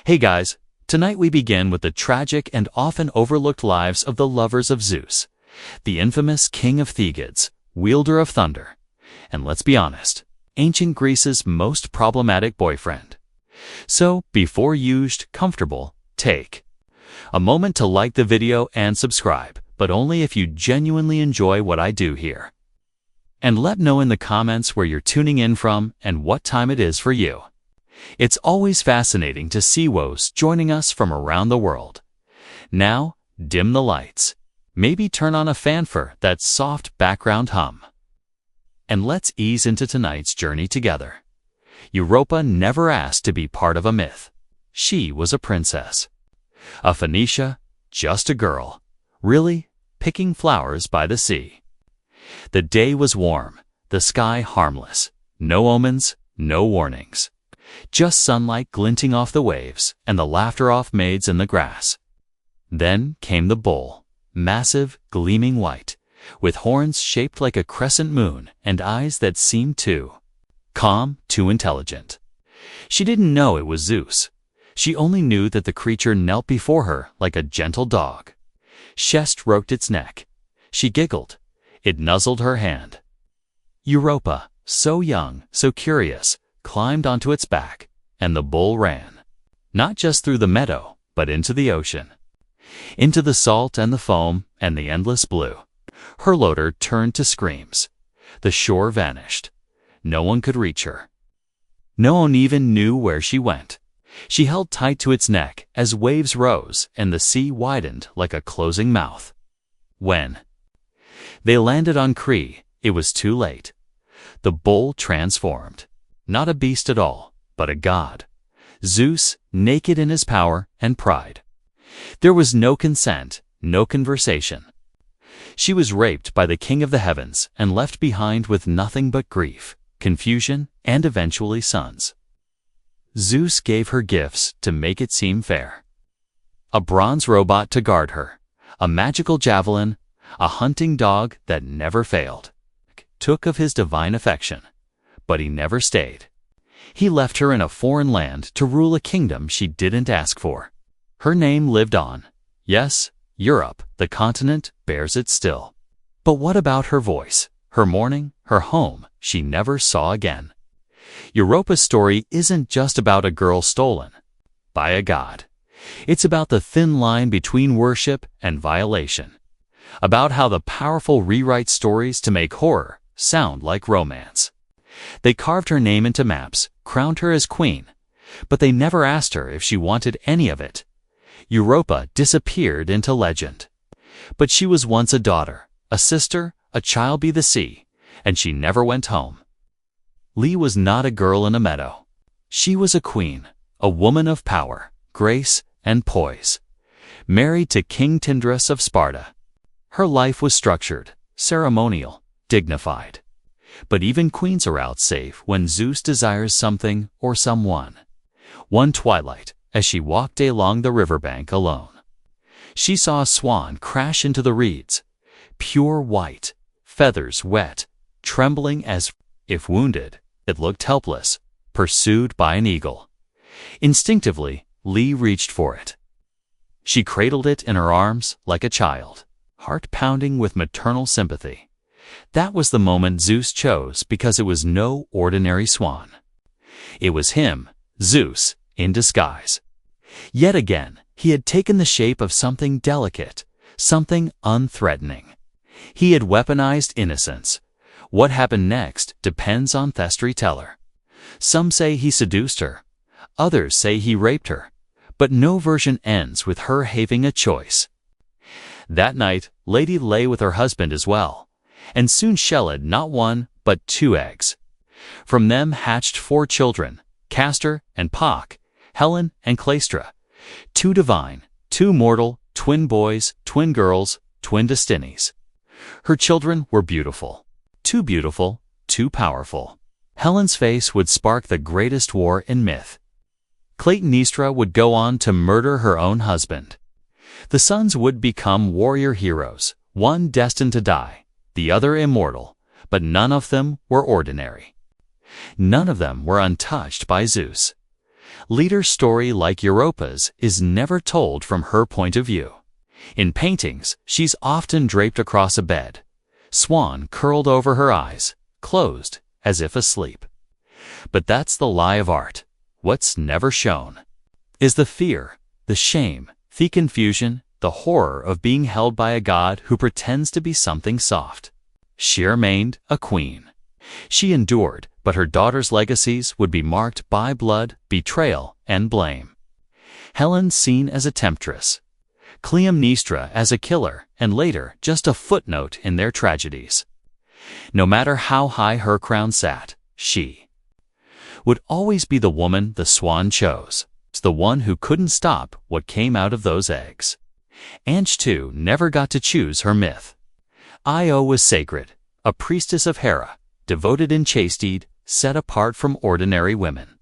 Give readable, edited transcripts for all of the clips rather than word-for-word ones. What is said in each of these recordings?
Hey guys, tonight we begin with the tragic and often overlooked lives of the lovers of Zeus, the infamous king of Thegids, wielder of thunder, and let's be honest, ancient Greece's most problematic boyfriend. So, before you get comfortable, take a moment to like the video and subscribe, but only if you genuinely enjoy what I do here. And let me know in the comments where you're tuning in from and what time it is for you. It's always fascinating to see woes joining us from around the world. Now, dim the lights. Maybe turn on a fan for that soft background hum. And let's ease into tonight's journey together. Europa never asked to be part of a myth. She was a princess. A Phoenicia, just a girl. Really, picking flowers by the sea. The day was warm, the sky harmless. No omens, no warnings. Just sunlight glinting off the waves and the laughter of maids in the grass. Then came the bull, massive, gleaming white, with horns shaped like a crescent moon and eyes that seemed too calm, too intelligent. She didn't know it was Zeus. She only knew that the creature knelt before her like a gentle dog. She stroked its neck. She giggled. It nuzzled her hand. Europa, so young, so curious, climbed onto its back, and the bull ran. Not just through the meadow, but into the ocean. Into the salt and the foam and the endless blue. Her loader turned to screams. The shore vanished. No one could reach her. No one even knew where she went. She held tight to its neck as waves rose and the sea widened like a closing mouth. When they landed on Crete, it was too late. The bull transformed. Not a beast at all, but a god. Zeus, naked in his power and pride. There was no consent, no conversation. She was raped by the king of the heavens and left behind with nothing but grief, confusion, and eventually sons. Zeus gave her gifts to make it seem fair. A bronze robot to guard her, a magical javelin, a hunting dog that never failed. Took of his divine affection. But he never stayed. He left her in a foreign land to rule a kingdom she didn't ask for. Her name lived on. Yes, Europe, the continent, bears it still. But what about her voice, her mourning, her home she never saw again? Europa's story isn't just about a girl stolen by a god. It's about the thin line between worship and violation. About how the powerful rewrite stories to make horror sound like romance. They carved her name into maps, crowned her as queen, but they never asked her if she wanted any of it. Europa disappeared into legend. But she was once a daughter, a sister, a child by the sea, and she never went home. Lee was not a girl in a meadow. She was a queen, a woman of power, grace, and poise. Married to King Tyndareus of Sparta. Her life was structured, ceremonial, dignified. But even queens are out safe when Zeus desires something or someone. One twilight, as she walked along the riverbank alone, she saw a swan crash into the reeds, pure white, feathers wet, trembling as if wounded. It looked helpless, pursued by an eagle. Instinctively, Lee reached for it. She cradled it in her arms like a child, heart pounding with maternal sympathy. That was the moment Zeus chose because it was no ordinary swan. It was him, Zeus, in disguise. Yet again, he had taken the shape of something delicate, something unthreatening. He had weaponized innocence. What happened next depends on the storyteller. Some say he seduced her. Others say he raped her. But no version ends with her having a choice. That night, Lady lay with her husband as well. And soon shelled not one, but 2 eggs. From them hatched 4 children, Castor and Poc, Helen and Cleistra. 2 divine, 2 mortal, twin boys, twin girls, twin destinies. Her children were beautiful, too powerful. Helen's face would spark the greatest war in myth. Clytemnestra would go on to murder her own husband. The sons would become warrior heroes, one destined to die, the other immortal, but none of them were ordinary. None of them were untouched by Zeus. Leader story like Europa's is never told from her point of view. In paintings, she's often draped across a bed, swan curled over her eyes, closed as if asleep. But that's the lie of art. What's never shown is the fear, the shame, the confusion, the horror of being held by a god who pretends to be something soft. She remained a queen. She endured, but her daughters' legacies would be marked by blood, betrayal, and blame. Helen seen as a temptress, Clytemnestra as a killer, and later just a footnote in their tragedies. No matter how high her crown sat, she would always be the woman the swan chose, the one who couldn't stop what came out of those eggs. Ange, too, never got to choose her myth. Io was sacred, a priestess of Hera, devoted and chastened, set apart from ordinary women.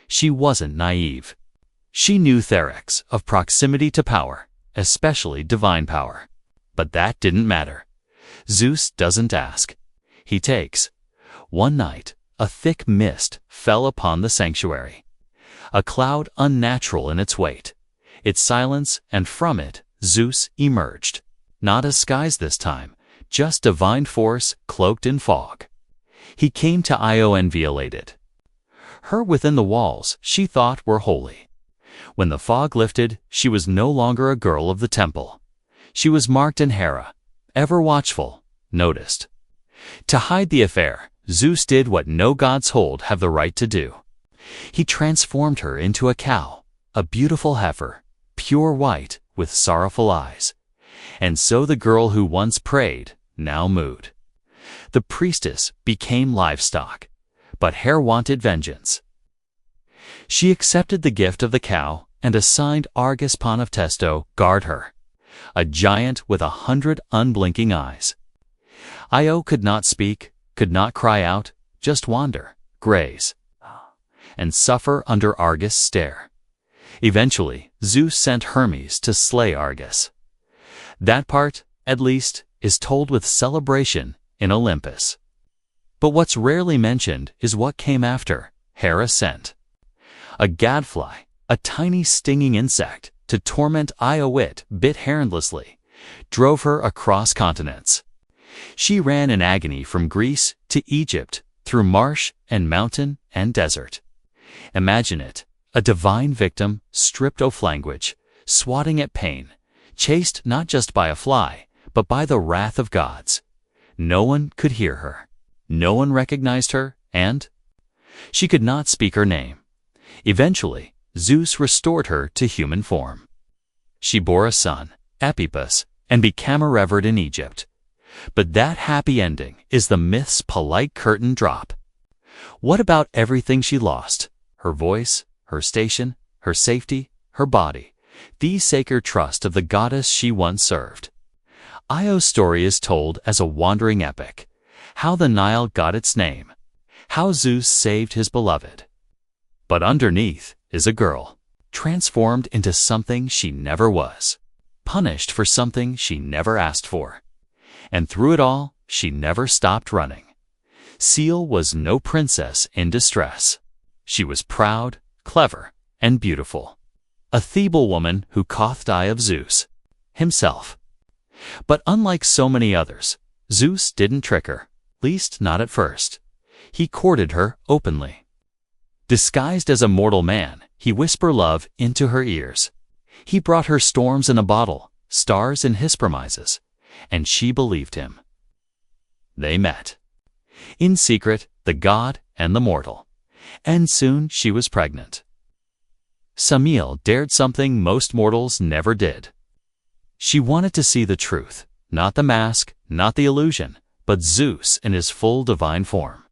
She wasn't naive. She knew Therex of proximity to power, especially divine power. But that didn't matter. Zeus doesn't ask. He takes. One night, a thick mist fell upon the sanctuary. A cloud unnatural in its weight, its silence, and from it, Zeus emerged. Not as skies this time, just divine force cloaked in fog. He came to Io and violated her within the walls she thought were holy. When the fog lifted, she was no longer a girl of the temple. She was marked in Hera, ever watchful, noticed. To hide the affair, Zeus did what no god's hold have the right to do. He transformed her into a cow, a beautiful heifer, pure white, with sorrowful eyes. And so the girl who once prayed, now mooed. The priestess became livestock, but Hera wanted vengeance. She accepted the gift of the cow and assigned Argus Pawn of Testo guard her, a giant with 100 unblinking eyes. Io could not speak, could not cry out, just wander, graze, and suffer under Argus' stare. Eventually, Zeus sent Hermes to slay Argus. That part, at least, is told with celebration in Olympus. But what's rarely mentioned is what came after. Hera sent a gadfly, a tiny stinging insect, to torment Io. It bit handlessly, drove her across continents. She ran in agony from Greece to Egypt, through marsh and mountain and desert. Imagine it, a divine victim, stripped of language, swatting at pain, chased not just by a fly, but by the wrath of gods. No one could hear her. No one recognized her, and she could not speak her name. Eventually, Zeus restored her to human form. She bore a son, Epipus, and became revered in Egypt. But that happy ending is the myth's polite curtain drop. What about everything she lost? Her voice, her station, her safety, her body, the sacred trust of the goddess she once served. Io's story is told as a wandering epic. How the Nile got its name. How Zeus saved his beloved. But underneath is a girl, transformed into something she never was, punished for something she never asked for. And through it all, she never stopped running. Seal was no princess in distress. She was proud, clever, and beautiful. A Theban woman who caught the eye of Zeus himself. But unlike so many others, Zeus didn't trick her, least not at first. He courted her openly. Disguised as a mortal man, he whispered love into her ears. He brought her storms in a bottle, stars in his promises, and she believed him. They met. In secret, the god and the mortal. And soon she was pregnant. Samiel dared something most mortals never did. She wanted to see the truth, not the mask, not the illusion, but Zeus in his full divine form.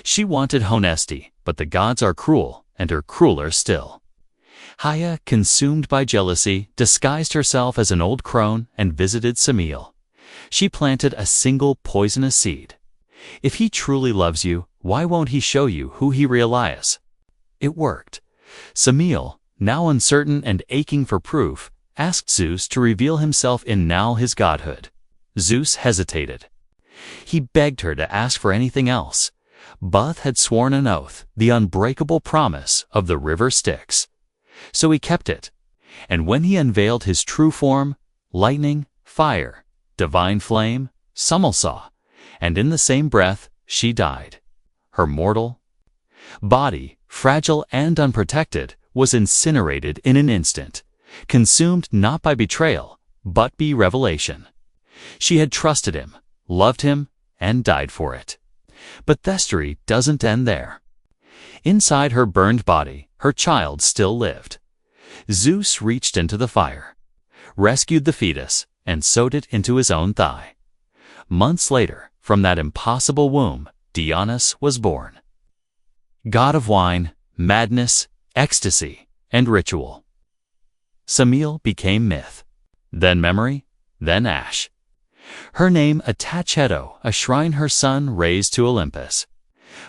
She wanted honesty, but the gods are cruel, and are crueler still. Haya, consumed by jealousy, disguised herself as an old crone and visited Samiel. She planted a single poisonous seed. If he truly loves you, why won't he show you who he really is? It worked. Samiel, now uncertain and aching for proof, asked Zeus to reveal himself in now his godhood. Zeus hesitated. He begged her to ask for anything else, Buth had sworn an oath, the unbreakable promise of the river Styx. So he kept it, and when he unveiled his true form, lightning, fire, divine flame, Summel saw, and in the same breath she died. Her mortal body, fragile and unprotected, was incinerated in an instant, consumed not by betrayal, but by revelation. She had trusted him, loved him, and died for it. But the story doesn't end there. Inside her burned body, her child still lived. Zeus reached into the fire, rescued the fetus, and sewed it into his own thigh. Months later, from that impossible womb, Dionysus was born. God of wine, madness, ecstasy, and ritual. Semele became myth, then memory, then ash. Her name a Tacheto, a shrine her son raised to Olympus.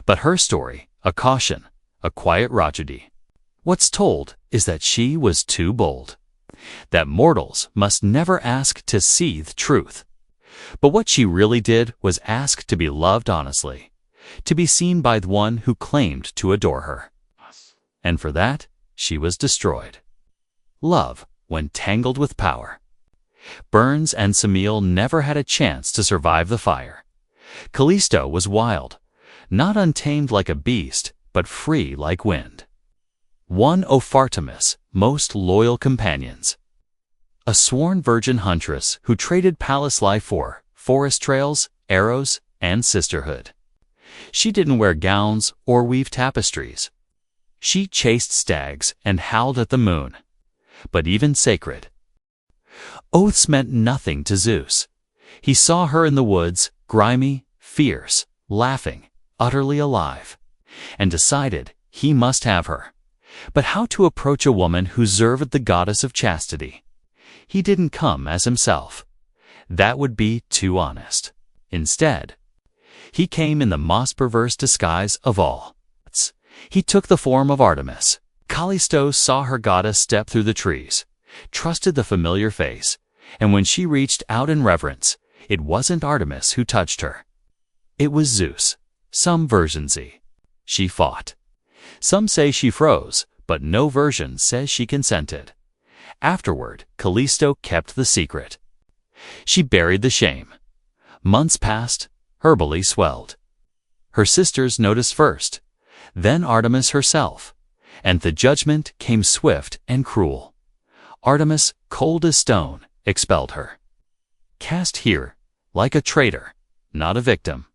But her story, a caution, a quiet tragedy. What's told is that she was too bold, that mortals must never ask to see the truth. But what she really did was ask to be loved honestly, to be seen by the one who claimed to adore her. And for that, she was destroyed. Love, when tangled with power. Burns and Semele never had a chance to survive the fire. Callisto was wild, not untamed like a beast, but free like wind. One of Artemis' most loyal companions. A sworn virgin huntress who traded palace life for forest trails, arrows, and sisterhood. She didn't wear gowns or weave tapestries. She chased stags and howled at the moon. But even sacred oaths meant nothing to Zeus. He saw her in the woods, grimy, fierce, laughing, utterly alive, and decided he must have her. But how to approach a woman who served the goddess of chastity? He didn't come as himself. That would be too honest. Instead, he came in the most perverse disguise of all. He took the form of Artemis. Callisto saw her goddess step through the trees, trusted the familiar face, and when she reached out in reverence, it wasn't Artemis who touched her. It was Zeus, some version Z. She fought. Some say she froze, but no version says she consented. Afterward, Callisto kept the secret. She buried the shame. Months passed, her belly swelled. Her sisters noticed first, then Artemis herself, and the judgment came swift and cruel. Artemis, cold as stone, expelled her. Cast here, like a traitor, not a victim.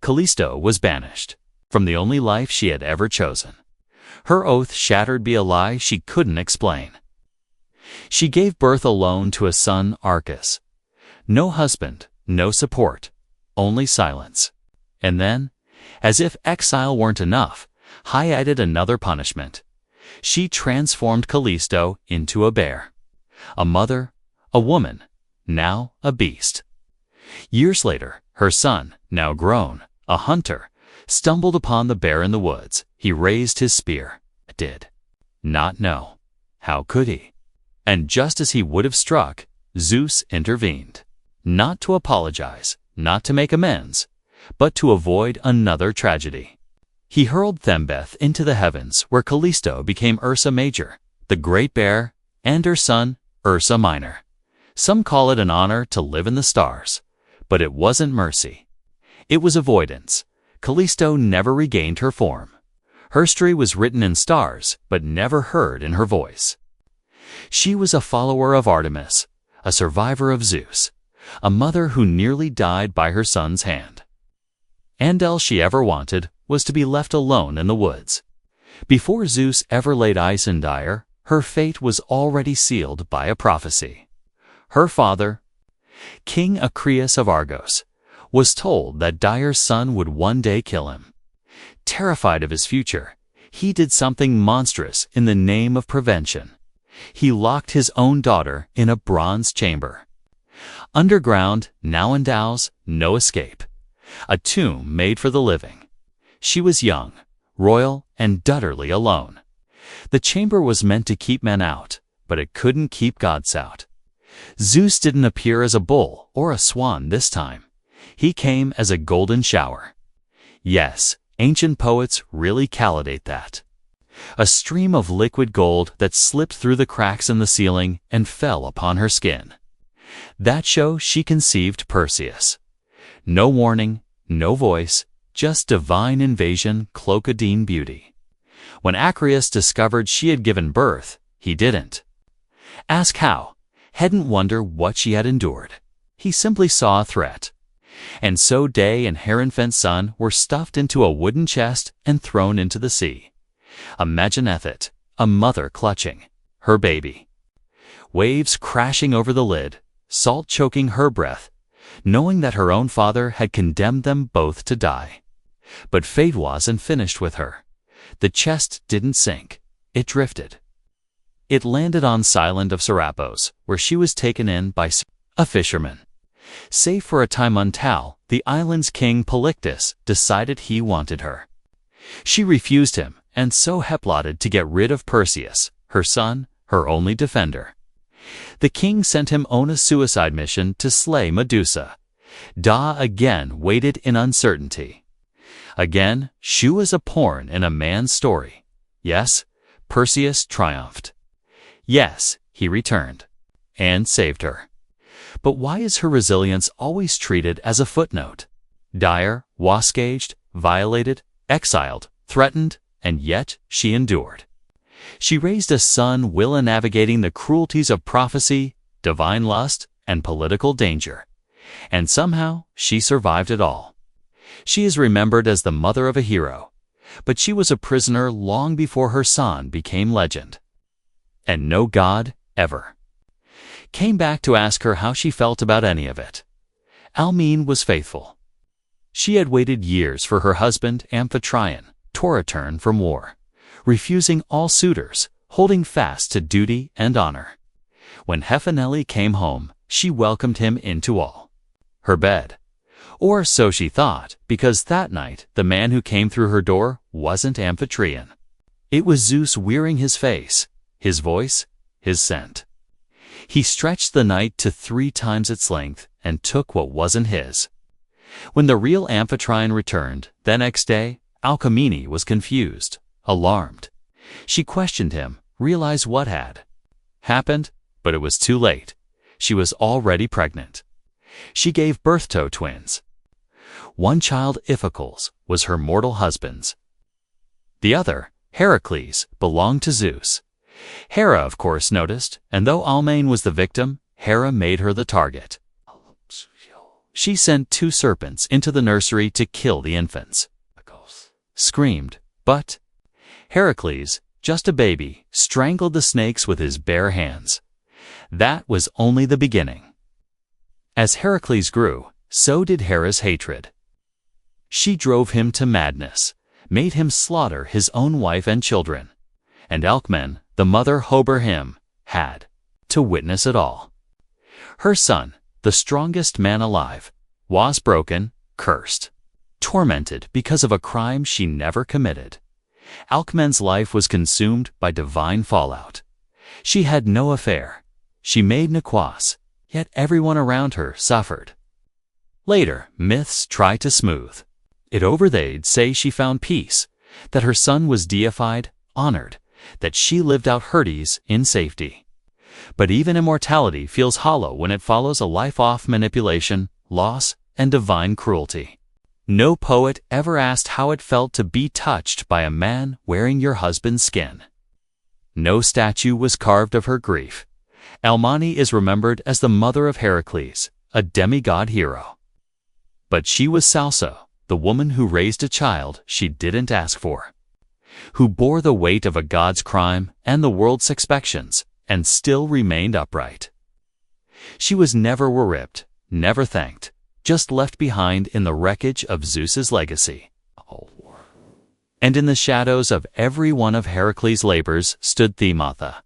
Callisto was banished from the only life she had ever chosen. Her oath shattered by a lie she couldn't explain. She gave birth alone to a son, Arcus. No husband, no support, only silence. And then, as if exile weren't enough, High added another punishment. She transformed Callisto into a bear. A mother, a woman, now a beast. Years later, her son, now grown, a hunter, stumbled upon the bear in the woods. He raised his spear. Did not know. How could he? And just as he would have struck, Zeus intervened. Not to apologize, not to make amends, but to avoid another tragedy. He hurled Thembeth into the heavens, where Callisto became Ursa Major, the great bear, and her son, Ursa Minor. Some call it an honor to live in the stars, but it wasn't mercy. It was avoidance. Callisto never regained her form. Her story was written in stars, but never heard in her voice. She was a follower of Artemis, a survivor of Zeus, a mother who nearly died by her son's hand. And all she ever wanted was to be left alone in the woods. Before Zeus ever laid eyes on Dire, her fate was already sealed by a prophecy. Her father, King Acreus of Argos, was told that Dire's son would one day kill him. Terrified of his future, he did something monstrous in the name of prevention. He locked his own daughter in a bronze chamber. Underground, now endows, no escape. A tomb made for the living. She was young, royal, and utterly alone. The chamber was meant to keep men out, but it couldn't keep gods out. Zeus didn't appear as a bull or a swan this time. He came as a golden shower. Yes, ancient poets really calculate that. A stream of liquid gold that slipped through the cracks in the ceiling and fell upon her skin. That show she conceived Perseus. No warning, no voice, just divine invasion, cloakadine beauty. When Acreus discovered she had given birth, he didn't ask how, hadn't wonder what she had endured. He simply saw a threat. And so Day and her infant son were stuffed into a wooden chest and thrown into the sea. Imagineth it, a mother clutching her baby. Waves crashing over the lid, salt choking her breath, knowing that her own father had condemned them both to die. But fate wasn't finished with her. The chest didn't sink, it drifted. It landed on Island of Serapos, where she was taken in by a fisherman. Safe for a time until the island's king Polyctus decided he wanted her. She refused him, and so plotted to get rid of Perseus, her son, her only defender. The king sent him on a suicide mission to slay Medusa. Da again waited in uncertainty. Again, she was a pawn in a man's story. Yes, Perseus triumphed. Yes, he returned and saved her. But why is her resilience always treated as a footnote? Dire, wascaged, violated, exiled, threatened, and yet she endured. She raised a son while navigating the cruelties of prophecy, divine lust, and political danger. And somehow she survived it all. She is remembered as the mother of a hero, but she was a prisoner long before her son became legend. And no god ever came back to ask her how she felt about any of it. Almene was faithful. She had waited years for her husband Amphitryon to return from war, refusing all suitors, holding fast to duty and honor. When Hephaestus came home, she welcomed him into all her bed. Or so she thought, because that night the man who came through her door wasn't Amphitryon. It was Zeus wearing his face, his voice, his scent. He stretched the night to 3 times its length and took what wasn't his. When the real Amphitryon returned, the next day, Alcmene was confused, alarmed. She questioned him, realized what had happened, but it was too late. She was already pregnant. She gave birth to twins. One child, Iphicles, was her mortal husband's. The other, Heracles, belonged to Zeus. Hera, of course, noticed, and though Almene was the victim, Hera made her the target. She sent 2 serpents into the nursery to kill the infants. Screamed, but Heracles, just a baby, strangled the snakes with his bare hands. That was only the beginning. As Heracles grew, so did Hera's hatred. She drove him to madness, made him slaughter his own wife and children. And Alcmene, the mother Hober him, had to witness it all. Her son, the strongest man alive, was broken, cursed, tormented because of a crime she never committed. Alcmene's life was consumed by divine fallout. She had no affair. She made no quas, yet everyone around her suffered. Later, myths try to smooth it over. They'd say she found peace, that her son was deified, honored, that she lived out Hades in safety. But even immortality feels hollow when it follows a life off manipulation, loss, and divine cruelty. No poet ever asked how it felt to be touched by a man wearing your husband's skin. No statue was carved of her grief. Almene is remembered as the mother of Heracles, a demigod hero. But she was Salso, the woman who raised a child she didn't ask for, who bore the weight of a god's crime and the world's expectations, and still remained upright. She was never worshipped, never thanked, just left behind in the wreckage of Zeus's legacy. And in the shadows of every one of Heracles' labors stood Thematha.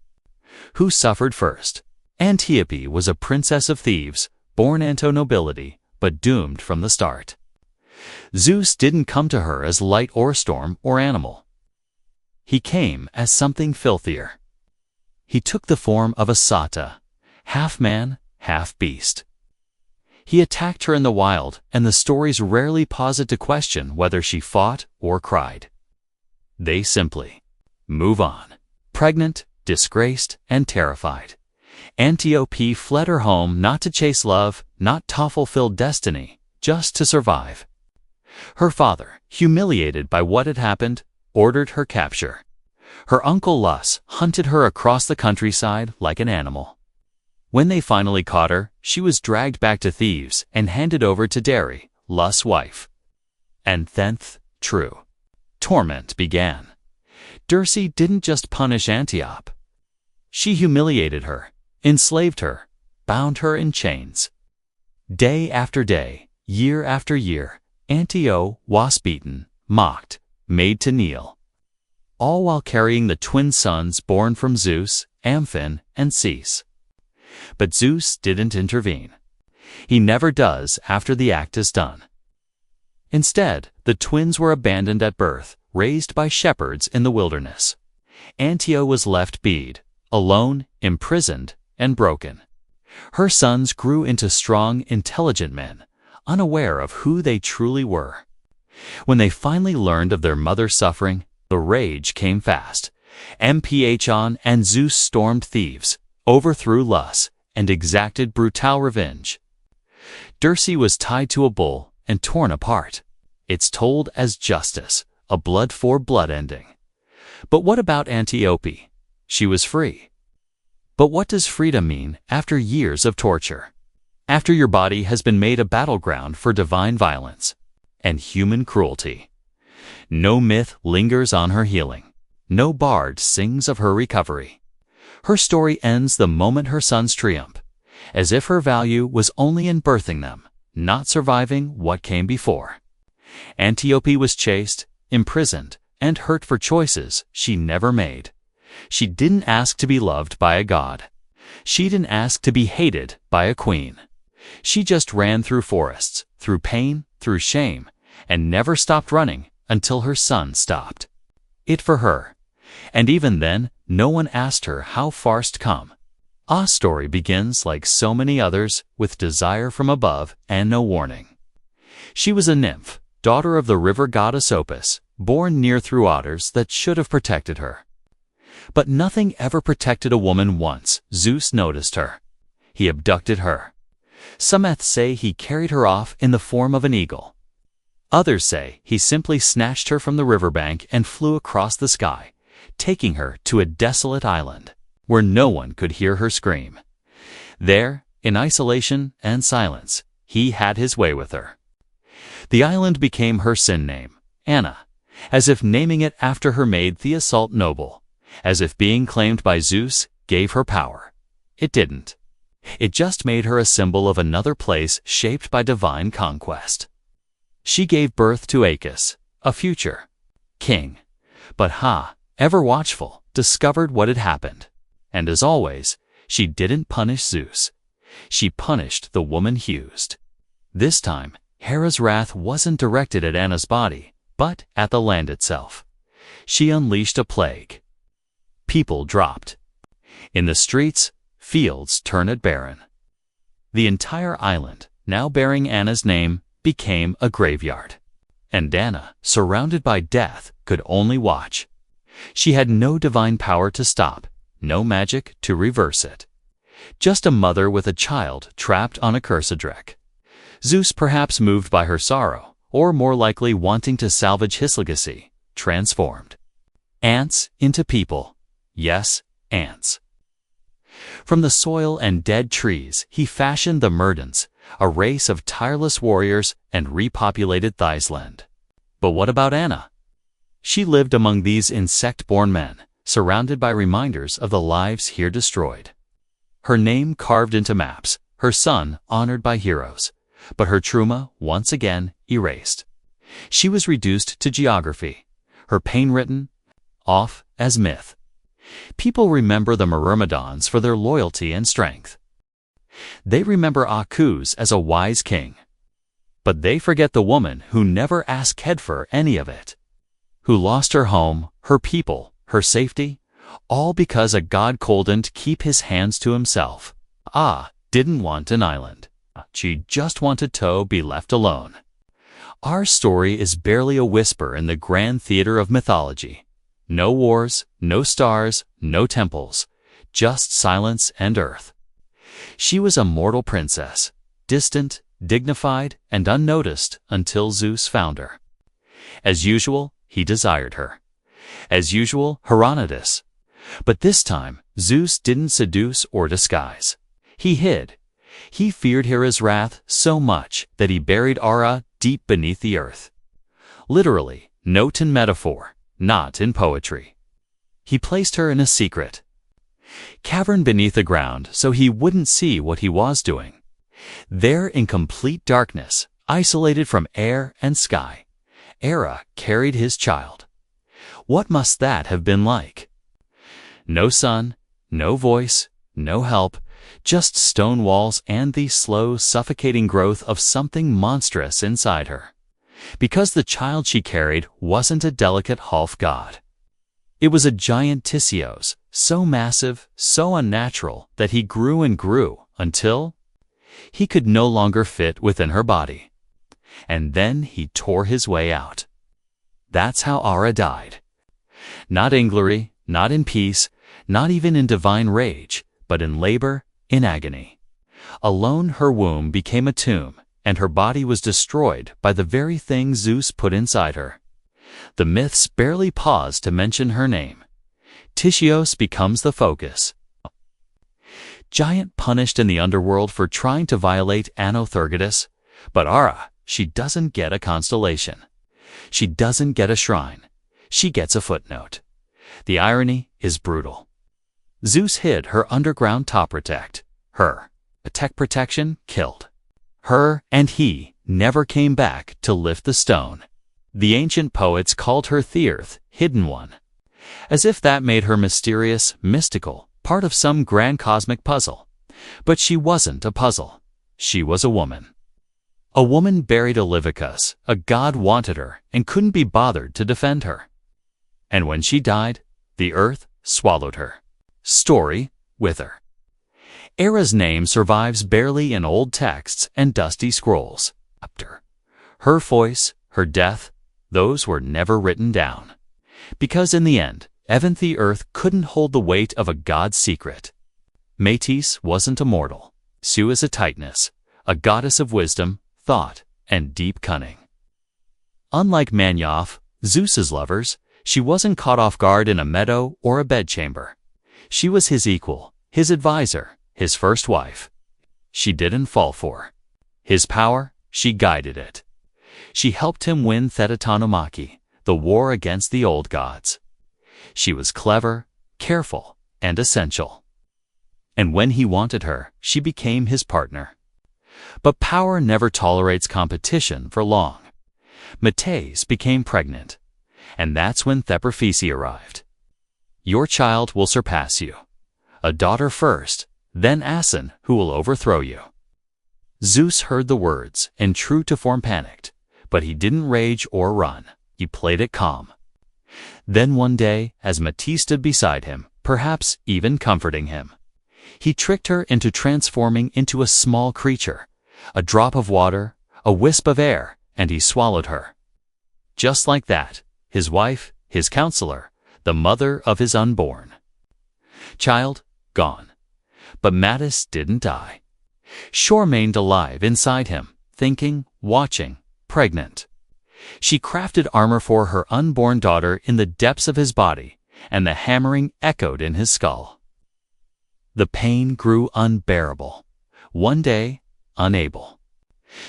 Who suffered first? Antiope was a princess of Thebes, born into nobility, but doomed from the start. Zeus didn't come to her as light or storm or animal. He came as something filthier. He took the form of a satyr, half man, half beast. He attacked her in the wild, and the stories rarely pause it to question whether she fought or cried. They simply move on. Pregnant, disgraced, and terrified, Antiope fled her home not to chase love, not to fulfill destiny, just to survive. Her father, humiliated by what had happened, ordered her capture. Her uncle Lus hunted her across the countryside like an animal. When they finally caught her, she was dragged back to Thebes and handed over to Dare, Lus' wife. And thence, true torment began. Dirce didn't just punish Antiope. She humiliated her, enslaved her, bound her in chains. Day after day, year after year, Antiope was beaten, mocked, made to kneel, all while carrying the twin sons born from Zeus, Amphin, and Ceus. But Zeus didn't intervene. He never does after the act is done. Instead, the twins were abandoned at birth, raised by shepherds in the wilderness. Antiope was left bead, alone, imprisoned, and broken. Her sons grew into strong, intelligent men, unaware of who they truly were. When they finally learned of their mother's suffering, the rage came fast. Mphon and Zeus stormed Thebes, overthrew Lus, and exacted brutal revenge. Dirce was tied to a bull and torn apart. It's told as justice, a blood-for-blood ending. But what about Antiope? She was free. But what does freedom mean after years of torture? After your body has been made a battleground for divine violence and human cruelty. No myth lingers on her healing. No bard sings of her recovery. Her story ends the moment her sons triumph, as if her value was only in birthing them, not surviving what came before. Antiope was chased, imprisoned, and hurt for choices she never made. She didn't ask to be loved by a god. She didn't ask to be hated by a queen. She just ran through forests, through pain, through shame, and never stopped running until her son stopped. It for her. And even then, no one asked her how far'st come. Our story begins, like so many others, with desire from above and no warning. She was a nymph, daughter of the river goddess Opis, born near through otters that should have protected her. But nothing ever protected a woman once Zeus noticed her. He abducted her. Some myths say he carried her off in the form of an eagle. Others say he simply snatched her from the riverbank and flew across the sky, taking her to a desolate island, where no one could hear her scream. There, in isolation and silence, he had his way with her. The island became her sin name, Anna, as if naming it after her made the assault noble, as if being claimed by Zeus gave her power. It didn't. It just made her a symbol of another place shaped by divine conquest. She gave birth to Acus, a future king. But ever watchful, discovered what had happened. And as always, she didn't punish Zeus. She punished the woman accused. This time, Hera's wrath wasn't directed at Anna's body, but at the land itself. She unleashed a plague. People dropped. In the streets, fields turned barren. The entire island, now bearing Anna's name, became a graveyard. And Anna, surrounded by death, could only watch. She had no divine power to stop, no magic to reverse it. Just a mother with a child trapped on a cursed wreck. Zeus perhaps moved by her sorrow, or more likely wanting to salvage his legacy, transformed ants into people. Yes, ants. From the soil and dead trees, he fashioned the Myrtans, a race of tireless warriors, and repopulated Thaisland. But what about Anna? She lived among these insect-born men, surrounded by reminders of the lives here destroyed. Her name carved into maps, her son honored by heroes, but her trauma once again erased. She was reduced to geography, her pain written off as myth. People remember the Myrmidons for their loyalty and strength. They remember Akus as a wise king. But they forget the woman who never asked Ked for any of it, who lost her home, her people, her safety, all because a god couldn't keep his hands to himself. Didn't want an island. She just wanted to be left alone. Our story is barely a whisper in the grand theater of mythology. No wars, no stars, no temples, just silence and earth. She was a mortal princess, distant, dignified, and unnoticed until Zeus found her. As usual, he desired her. As usual, Herodotus. But this time, Zeus didn't seduce or disguise. He hid. He feared Hera's wrath so much that he buried Ara deep beneath the earth. Literally, note in metaphor, not in poetry. He placed her in a secret cavern beneath the ground so he wouldn't see what he was doing. There in complete darkness, isolated from air and sky, Hera carried his child. What must that have been like? No sun, no voice, no help, just stone walls and the slow, suffocating growth of something monstrous inside her. Because the child she carried wasn't a delicate half-god. It was a giant Tissios, so massive, so unnatural that he grew and grew until he could no longer fit within her body. And then he tore his way out. That's how Ara died. Not in glory, not in peace, not even in divine rage, but in labor, in agony. Alone her womb became a tomb, and her body was destroyed by the very thing Zeus put inside her. The myths barely pause to mention her name. Tissios becomes the focus. Giant punished in the underworld for trying to violate Anothergetus, but Ara, she doesn't get a constellation. She doesn't get a shrine. She gets a footnote. The irony is brutal. Zeus hid her underground top protect. Her tech protection killed. Her and he never came back to lift the stone. The ancient poets called her Theirth, Hidden One, as if that made her mysterious, mystical, part of some grand cosmic puzzle. But she wasn't a puzzle. She was a woman. A woman buried Olivicus, a god wanted her and couldn't be bothered to defend her. And when she died, the earth swallowed her. Story with her. Hera's name survives barely in old texts and dusty scrolls. Her voice, her death, those were never written down. Because in the end, even the earth couldn't hold the weight of a god's secret. Metis wasn't a mortal. Su is a Titaness, a goddess of wisdom, thought, and deep cunning. Unlike Manioth, Zeus's lovers, she wasn't caught off guard in a meadow or a bedchamber. She was his equal, his advisor, his first wife. She didn't fall for his power, she guided it. She helped him win Thetanomachy, the war against the old gods. She was clever, careful, and essential. And when he wanted her, she became his partner. But power never tolerates competition for long. Metis became pregnant, and that's when Thepirphisi arrived. Your child will surpass you. A daughter first, then Asin, who will overthrow you. Zeus heard the words, and true to form panicked, but he didn't rage or run. He played it calm. Then one day, as Metis stood beside him, perhaps even comforting him, he tricked her into transforming into a small creature, a drop of water, a wisp of air, and he swallowed her. Just like that, his wife, his counselor, the mother of his unborn child, gone. But Metis didn't die. She remained alive inside him, thinking, watching, pregnant. She crafted armor for her unborn daughter in the depths of his body, and the hammering echoed in his skull. The pain grew unbearable. One day, unable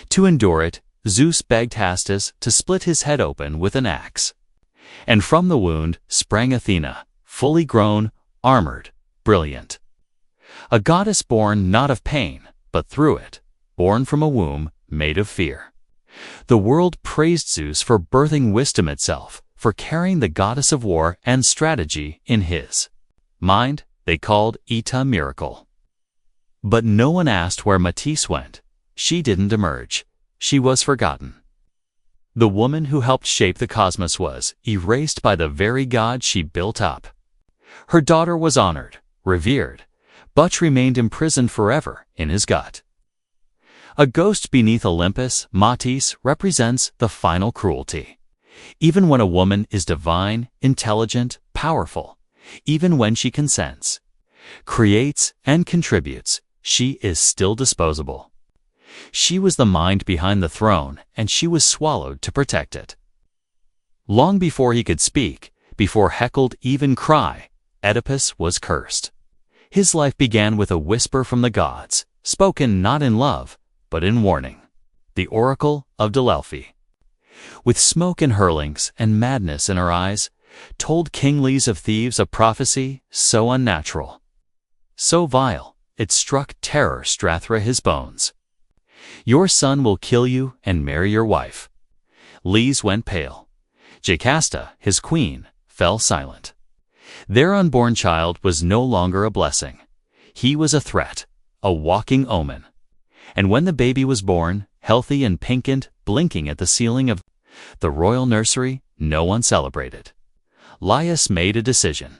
to endure it, Zeus begged Hastus to split his head open with an axe. And from the wound sprang Athena, fully grown, armored, brilliant. A goddess born not of pain, but through it, born from a womb made of fear. The world praised Zeus for birthing wisdom itself, for carrying the goddess of war and strategy in his mind. They called it a miracle. But no one asked where Metis went. She didn't emerge. She was forgotten. The woman who helped shape the cosmos was erased by the very god she built up. Her daughter was honored, revered, but remained imprisoned forever in his gut. A ghost beneath Olympus, Matis, represents the final cruelty. Even when a woman is divine, intelligent, powerful, even when she consents, creates, and contributes, she is still disposable. She was the mind behind the throne, and she was swallowed to protect it. Long before he could speak, before heckled even cry, Oedipus was cursed. His life began with a whisper from the gods, spoken not in love, but in warning. The Oracle of Delphi, with smoke and hurlings and madness in her eyes, told King Lees of Thebes a prophecy so unnatural, so vile, it struck terror through his bones. Your son will kill you and marry your wife. Lees went pale. Jocasta, his queen, fell silent. Their unborn child was no longer a blessing. He was a threat, a walking omen. And when the baby was born, healthy and pinkant, blinking at the ceiling of the royal nursery, no one celebrated. Laius made a decision.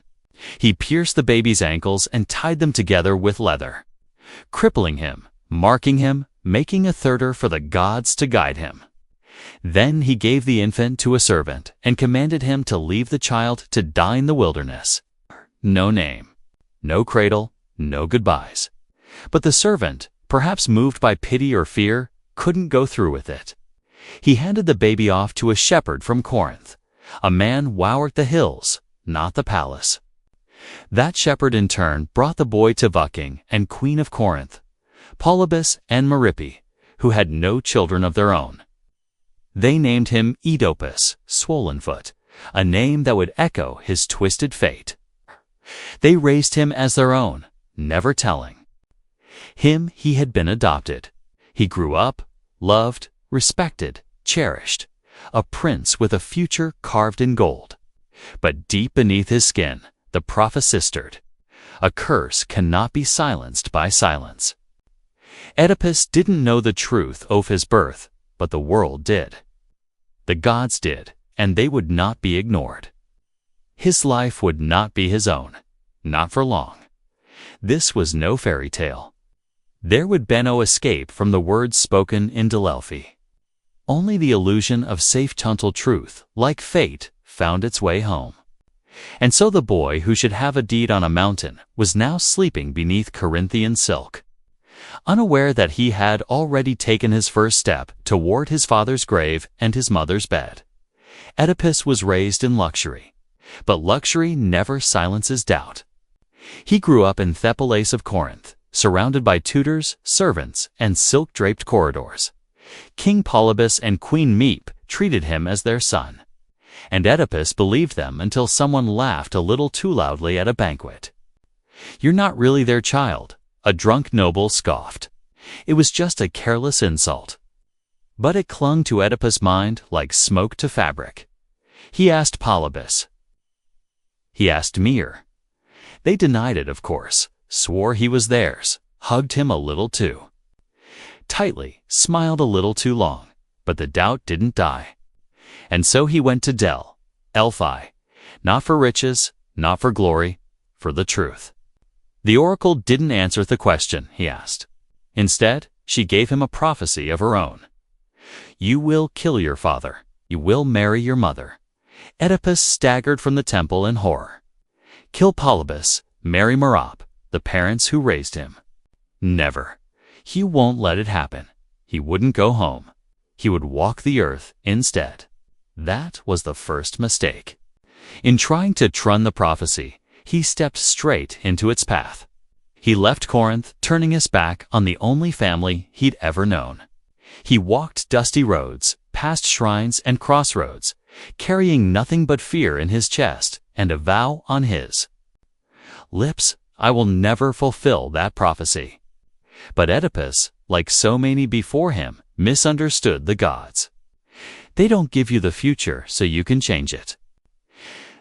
He pierced the baby's ankles and tied them together with leather, crippling him, marking him, making a thirder for the gods to guide him. Then he gave the infant to a servant and commanded him to leave the child to die in the wilderness. No name, no cradle, no goodbyes. But the servant, perhaps moved by pity or fear, couldn't go through with it. He handed the baby off to a shepherd from Corinth, a man wowed the hills, not the palace. That shepherd in turn brought the boy to Vucking and Queen of Corinth, Polybus and Merippe, who had no children of their own. They named him Oedipus, Swollenfoot, a name that would echo his twisted fate. They raised him as their own, never telling him he had been adopted. He grew up, loved, respected, cherished, a prince with a future carved in gold. But deep beneath his skin, the prophecy stirred. A curse cannot be silenced by silence. Oedipus didn't know the truth of his birth, but the world did. The gods did, and they would not be ignored. His life would not be his own, not for long. This was no fairy tale. There would be no escape from the words spoken in Delphi. Only the illusion of safe tuntal truth, like fate, found its way home. And so the boy who should have a deed on a mountain was now sleeping beneath Corinthian silk, unaware that he had already taken his first step toward his father's grave and his mother's bed. Oedipus was raised in luxury, but luxury never silences doubt. He grew up in Thepales of Corinth, surrounded by tutors, servants, and silk-draped corridors. King Polybus and Queen Meep treated him as their son, and Oedipus believed them until someone laughed a little too loudly at a banquet. "You're not really their child," a drunk noble scoffed. It was just a careless insult. But it clung to Oedipus' mind like smoke to fabric. He asked Polybus. He asked Mir. They denied it, of course, swore he was theirs, hugged him a little too tightly, smiled a little too long, but the doubt didn't die. And so he went to Delphi, not for riches, not for glory, for the truth. The oracle didn't answer the question he asked. Instead, she gave him a prophecy of her own. You will kill your father. You will marry your mother. Oedipus staggered from the temple in horror. Kill Polybus, marry Merippe, the parents who raised him. Never. He won't let it happen. He wouldn't go home. He would walk the earth instead. That was the first mistake. In trying to trun the prophecy, he stepped straight into its path. He left Corinth, turning his back on the only family he'd ever known. He walked dusty roads, past shrines and crossroads, carrying nothing but fear in his chest and a vow on his lips: I will never fulfill that prophecy. But Oedipus, like so many before him, misunderstood the gods. They don't give you the future so you can change it.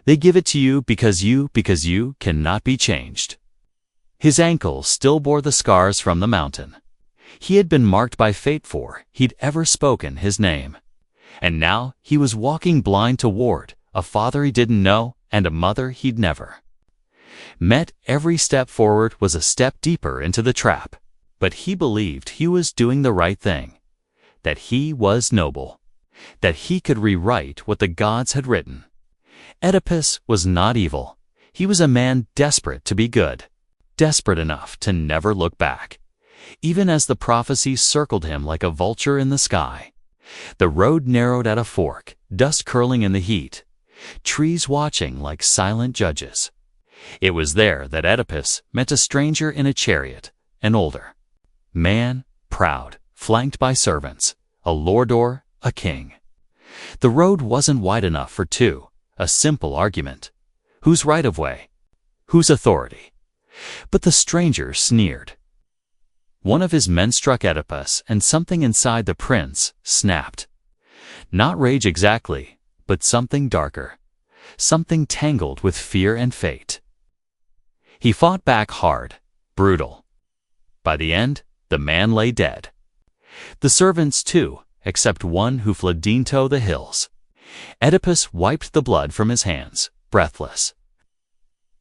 They give it to you because you cannot be changed. His ankles still bore the scars from the mountain. He had been marked by fate for he'd ever spoken his name. And now he was walking blind toward a father he didn't know and a mother he'd never met. Every step forward was a step deeper into the trap. But he believed he was doing the right thing, that he was noble, that he could rewrite what the gods had written. Oedipus was not evil. He was a man desperate to be good, desperate enough to never look back, even as the prophecies circled him like a vulture in the sky. The road narrowed at a fork, dust curling in the heat, trees watching like silent judges. It was there that Oedipus met a stranger in a chariot, an older man, proud, flanked by servants, a lordor, a king. The road wasn't wide enough for two, a simple argument. Whose right of way? Whose authority? But the stranger sneered. One of his men struck Oedipus, and something inside the prince snapped. Not rage exactly, but something darker, something tangled with fear and fate. He fought back hard, brutal. By the end, the man lay dead. The servants too, except one who fled into the hills. Oedipus wiped the blood from his hands, breathless.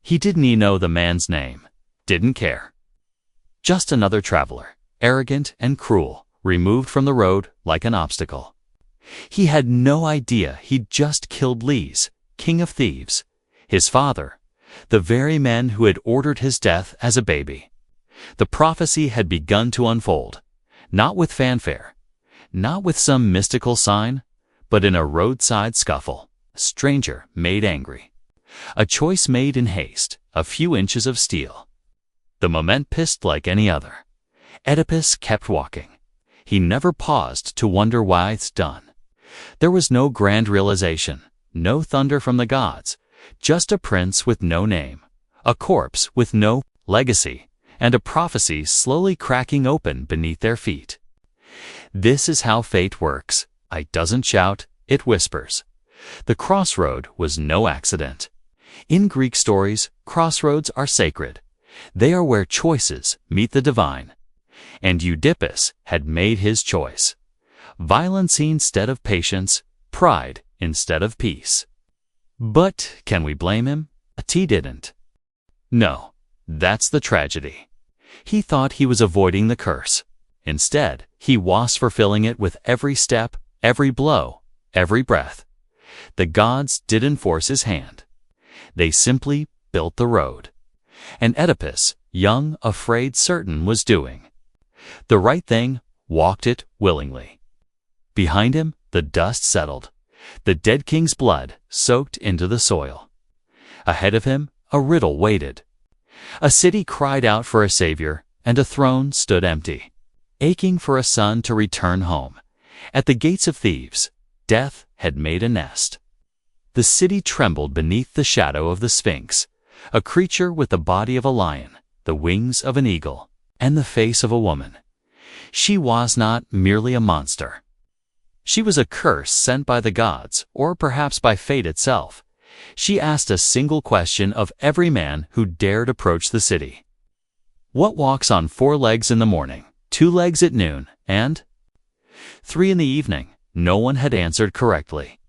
He didn't even know the man's name, didn't care. Just another traveler, arrogant and cruel, removed from the road like an obstacle. He had no idea he'd just killed Zeus, king of thieves, his father, the very man who had ordered his death as a baby. The prophecy had begun to unfold, not with fanfare, not with some mystical sign, but in a roadside scuffle, a stranger made angry. A choice made in haste, a few inches of steel. The moment pissed like any other. Oedipus kept walking. He never paused to wonder why it's done. There was no grand realization, no thunder from the gods, just a prince with no name, a corpse with no legacy, and a prophecy slowly cracking open beneath their feet. This is how fate works. It doesn't shout, it whispers. The crossroad was no accident. In Greek stories, crossroads are sacred. They are where choices meet the divine. And Oedipus had made his choice. Violence instead of patience, pride instead of peace. But can we blame him? He didn't. No, that's the tragedy. He thought he was avoiding the curse. Instead, he was fulfilling it with every step, every blow, every breath. The gods didn't force his hand. They simply built the road. And Oedipus, young, afraid, certain, was doing the right thing, walked it willingly. Behind him, the dust settled. The dead king's blood soaked into the soil. Ahead of him, a riddle waited. A city cried out for a savior, and a throne stood empty, aching for a son to return home. At the gates of thieves, death had made a nest. The city trembled beneath the shadow of the Sphinx, a creature with the body of a lion, the wings of an eagle, and the face of a woman. She was not merely a monster. She was a curse sent by the gods, or perhaps by fate itself. She asked a single question of every man who dared approach the city. What walks on 4 legs in the morning, 2 legs at noon, and 3 in the evening? No one had answered correctly.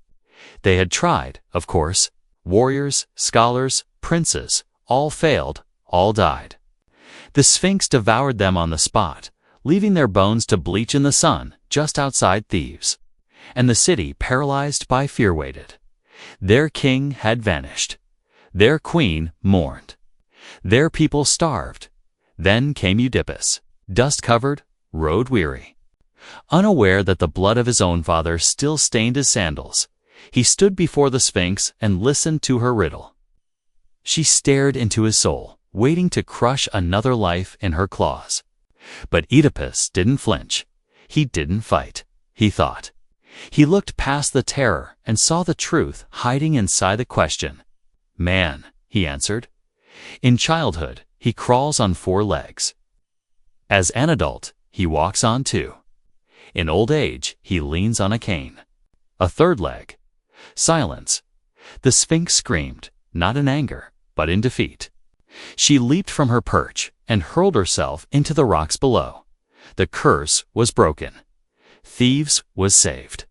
They had tried, of course. Warriors, scholars, princes, all failed, all died. The Sphinx devoured them on the spot, leaving their bones to bleach in the sun just outside Thebes. And the city, paralyzed by fear, waited. Their king had vanished. Their queen mourned. Their people starved. Then came Oedipus, dust-covered, road-weary. Unaware that the blood of his own father still stained his sandals, he stood before the Sphinx and listened to her riddle. She stared into his soul, waiting to crush another life in her claws. But Oedipus didn't flinch. He didn't fight. He thought. He looked past the terror and saw the truth hiding inside the question. Man, he answered. In childhood, he crawls on 4 legs. As an adult, he walks on 2. In old age, he leans on a cane. A 3rd leg. Silence. The Sphinx screamed, not in anger, but in defeat. She leaped from her perch and hurled herself into the rocks below. The curse was broken. Thebes was saved.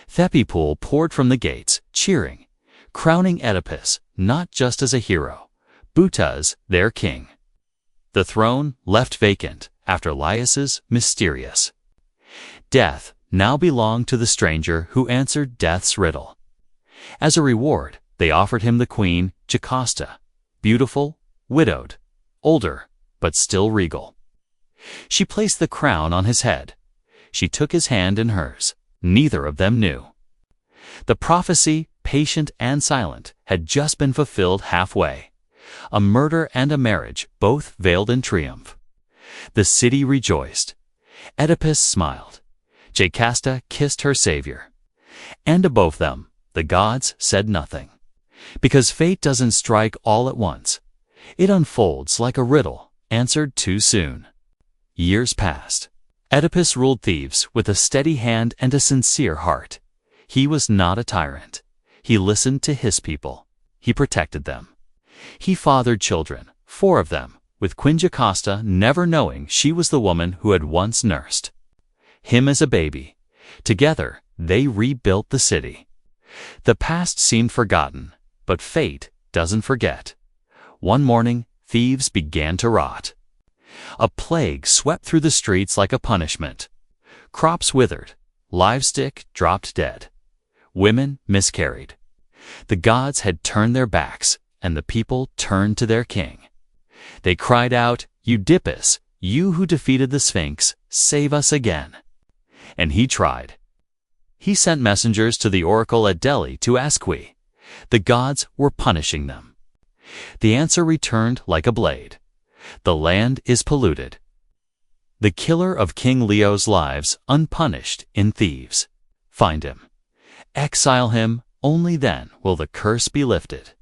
Thepipool poured from the gates, cheering, crowning Oedipus not just as a hero, but as their king. The throne, left vacant, after Laius's mysterious death now belonged to the stranger who answered death's riddle. As a reward, they offered him the queen, Jocasta, beautiful, widowed, older, but still regal. She placed the crown on his head. She took his hand in hers. Neither of them knew. The prophecy, patient and silent, had just been fulfilled halfway. A murder and a marriage, both veiled in triumph. The city rejoiced. Oedipus smiled. Jocasta kissed her savior. And above them, the gods said nothing. Because fate doesn't strike all at once. It unfolds like a riddle, answered too soon. Years passed. Oedipus ruled Thebes with a steady hand and a sincere heart. He was not a tyrant. He listened to his people. He protected them. He fathered children, 4 of them, with Queen Jocasta never knowing she was the woman who had once nursed him as a baby. Together, they rebuilt the city. The past seemed forgotten, but fate doesn't forget. One morning, Thebes began to rot. A plague swept through the streets like a punishment. Crops withered, livestock dropped dead. Women miscarried. The gods had turned their backs, and the people turned to their king. They cried out, "Oedipus, you who defeated the Sphinx, save us again." And he tried. He sent messengers to the oracle at Delhi to ask why the gods were punishing them. The answer returned like a blade. The land is polluted. The killer of King Leo's lives unpunished in Thebes. Find him. Exile him, only then will the curse be lifted.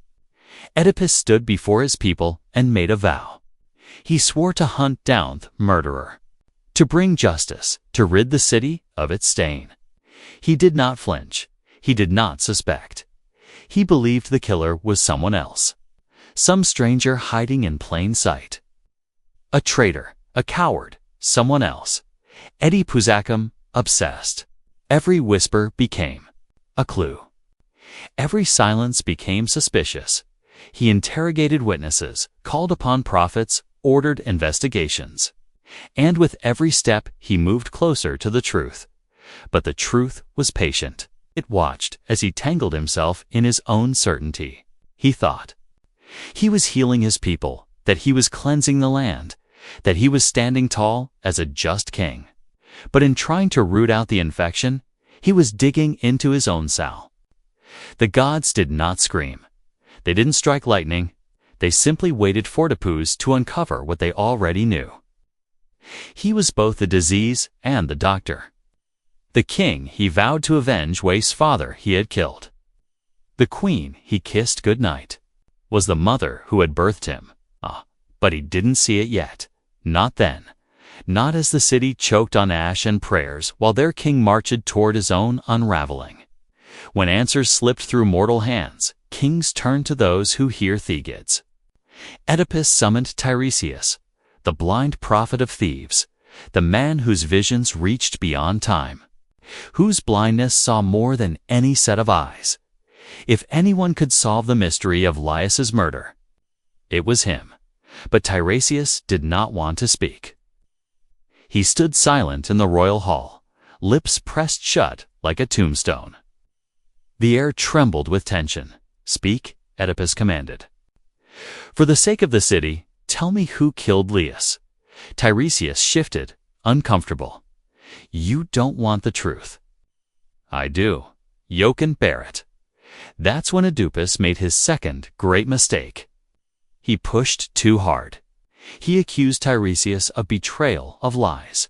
Oedipus stood before his people and made a vow. He swore to hunt down the murderer, to bring justice, to rid the city of its stain. He did not flinch. He did not suspect. He believed the killer was someone else, some stranger hiding in plain sight. A traitor, a coward, someone else. Oedipusacum, obsessed. Every whisper became a clue. Every silence became suspicious. He interrogated witnesses, called upon prophets, ordered investigations. And with every step he moved closer to the truth. But the truth was patient. It watched as he tangled himself in his own certainty. He thought he was healing his people, that he was cleansing the land, that he was standing tall as a just king. But in trying to root out the infection, he was digging into his own soul. The gods did not scream. They didn't strike lightning. They simply waited for Oedipus to uncover what they already knew. He was both the disease and the doctor. The king he vowed to avenge Waif's father he had killed. The queen he kissed goodnight was the mother who had birthed him. But he didn't see it yet. Not then. Not as the city choked on ash and prayers while their king marched toward his own unraveling. When answers slipped through mortal hands, kings turned to those who hear Thegids. Oedipus summoned Tiresias, the blind prophet of Thebes, the man whose visions reached beyond time, whose blindness saw more than any set of eyes. If anyone could solve the mystery of Laius's murder, it was him. But Tiresias did not want to speak. He stood silent in the royal hall, lips pressed shut like a tombstone. The air trembled with tension. "Speak," Oedipus commanded. "For the sake of the city, tell me who killed Laius." Tiresias shifted, uncomfortable. "You don't want the truth." "I do. You can bear it." That's when Oedipus made his second great mistake. He pushed too hard. He accused Tiresias of betrayal, of lies,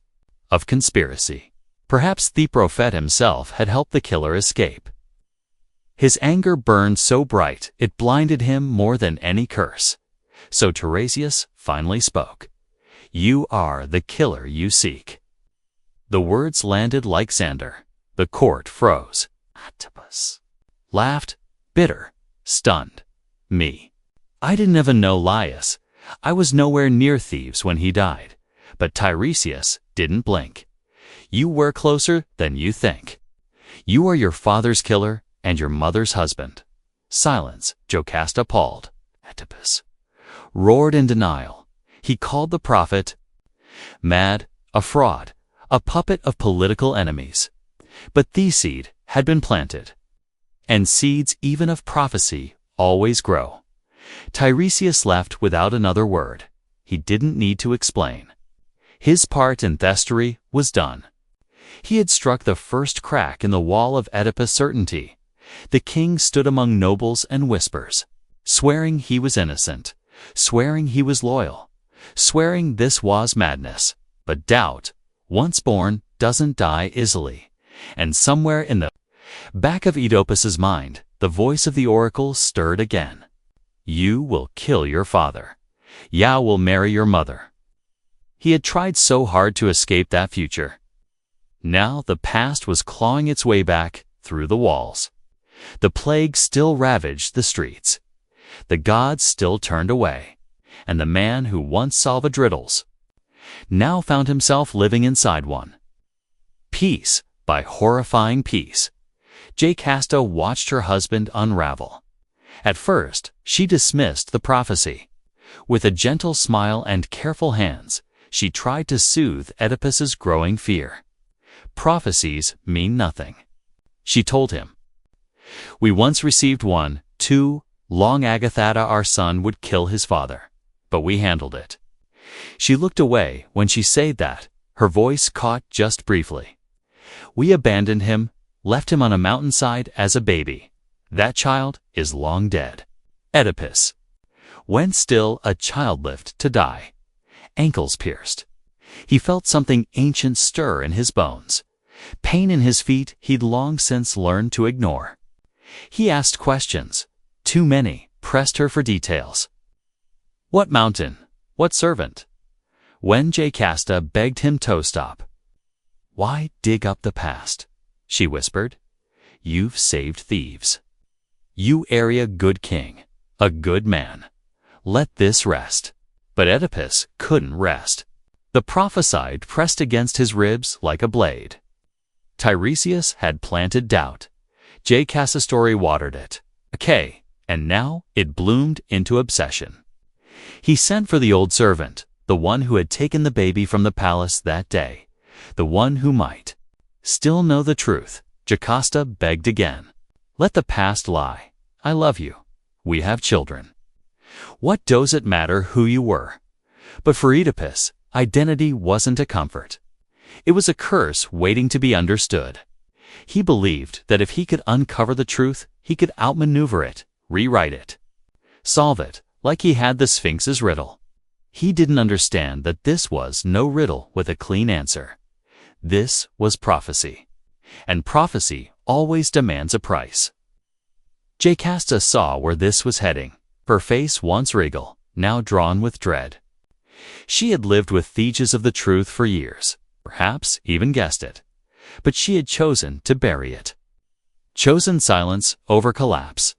of conspiracy. Perhaps the prophet himself had helped the killer escape. His anger burned so bright it blinded him more than any curse. So Tiresias finally spoke. "You are the killer you seek." The words landed like sander. The court froze. Oedipus laughed, bitter, stunned. "Me. I didn't even know Laius. I was nowhere near Thebes when he died." But Tiresias didn't blink. "You were closer than you think. You are your father's killer and your mother's husband." Silence, Jocasta appalled. Oedipus roared in denial. He called the prophet. Mad, a fraud, a puppet of political enemies. But the seed had been planted. And seeds, even of prophecy, always grow. Tiresias left without another word. He didn't need to explain. His part in Thestery was done. He had struck the first crack in the wall of Oedipus' certainty. The king stood among nobles and whispers, swearing he was innocent, swearing he was loyal, swearing this was madness. But doubt, once born, doesn't die easily. And somewhere in the back of Oedipus's mind, the voice of the oracle stirred again. You will kill your father. Yao will marry your mother. He had tried so hard to escape that future. Now the past was clawing its way back through the walls. The plague still ravaged the streets. The gods still turned away. And the man who once solved riddles now found himself living inside one. Piece by horrifying piece, Jocasta watched her husband unravel. At first, she dismissed the prophecy. With a gentle smile and careful hands, she tried to soothe Oedipus's growing fear. Prophecies mean nothing, she told him. We once received one, too long. Agatha, our son, would kill his father. But we handled it. She looked away when she said that, her voice caught just briefly. We abandoned him, left him on a mountainside as a baby. That child is long dead. Oedipus went still, a child lived to die. Ankles pierced. He felt something ancient stir in his bones. Pain in his feet he'd long since learned to ignore. He asked questions. Too many, pressed her for details. What mountain? What servant? When Jocasta begged him to stop. Why dig up the past? She whispered. You've saved thieves. You area good king, a good man. Let this rest. But Oedipus couldn't rest. The prophesied pressed against his ribs like a blade. Tiresias had planted doubt. Jocasta's story watered it. Okay, and now it bloomed into obsession. He sent for the old servant, the one who had taken the baby from the palace that day, the one who might still know the truth. Jocasta begged again. Let the past lie. I love you. We have children. What does it matter who you were? But for Oedipus, identity wasn't a comfort. It was a curse waiting to be understood. He believed that if he could uncover the truth, he could outmaneuver it, rewrite it, solve it, like he had the Sphinx's riddle. He didn't understand that this was no riddle with a clean answer. This was prophecy. And prophecy always demands a price. Jocasta saw where this was heading. Her face, once regal, now drawn with dread. She had lived with thieves of the truth for years, perhaps even guessed it. But she had chosen to bury it. Chosen silence over collapse.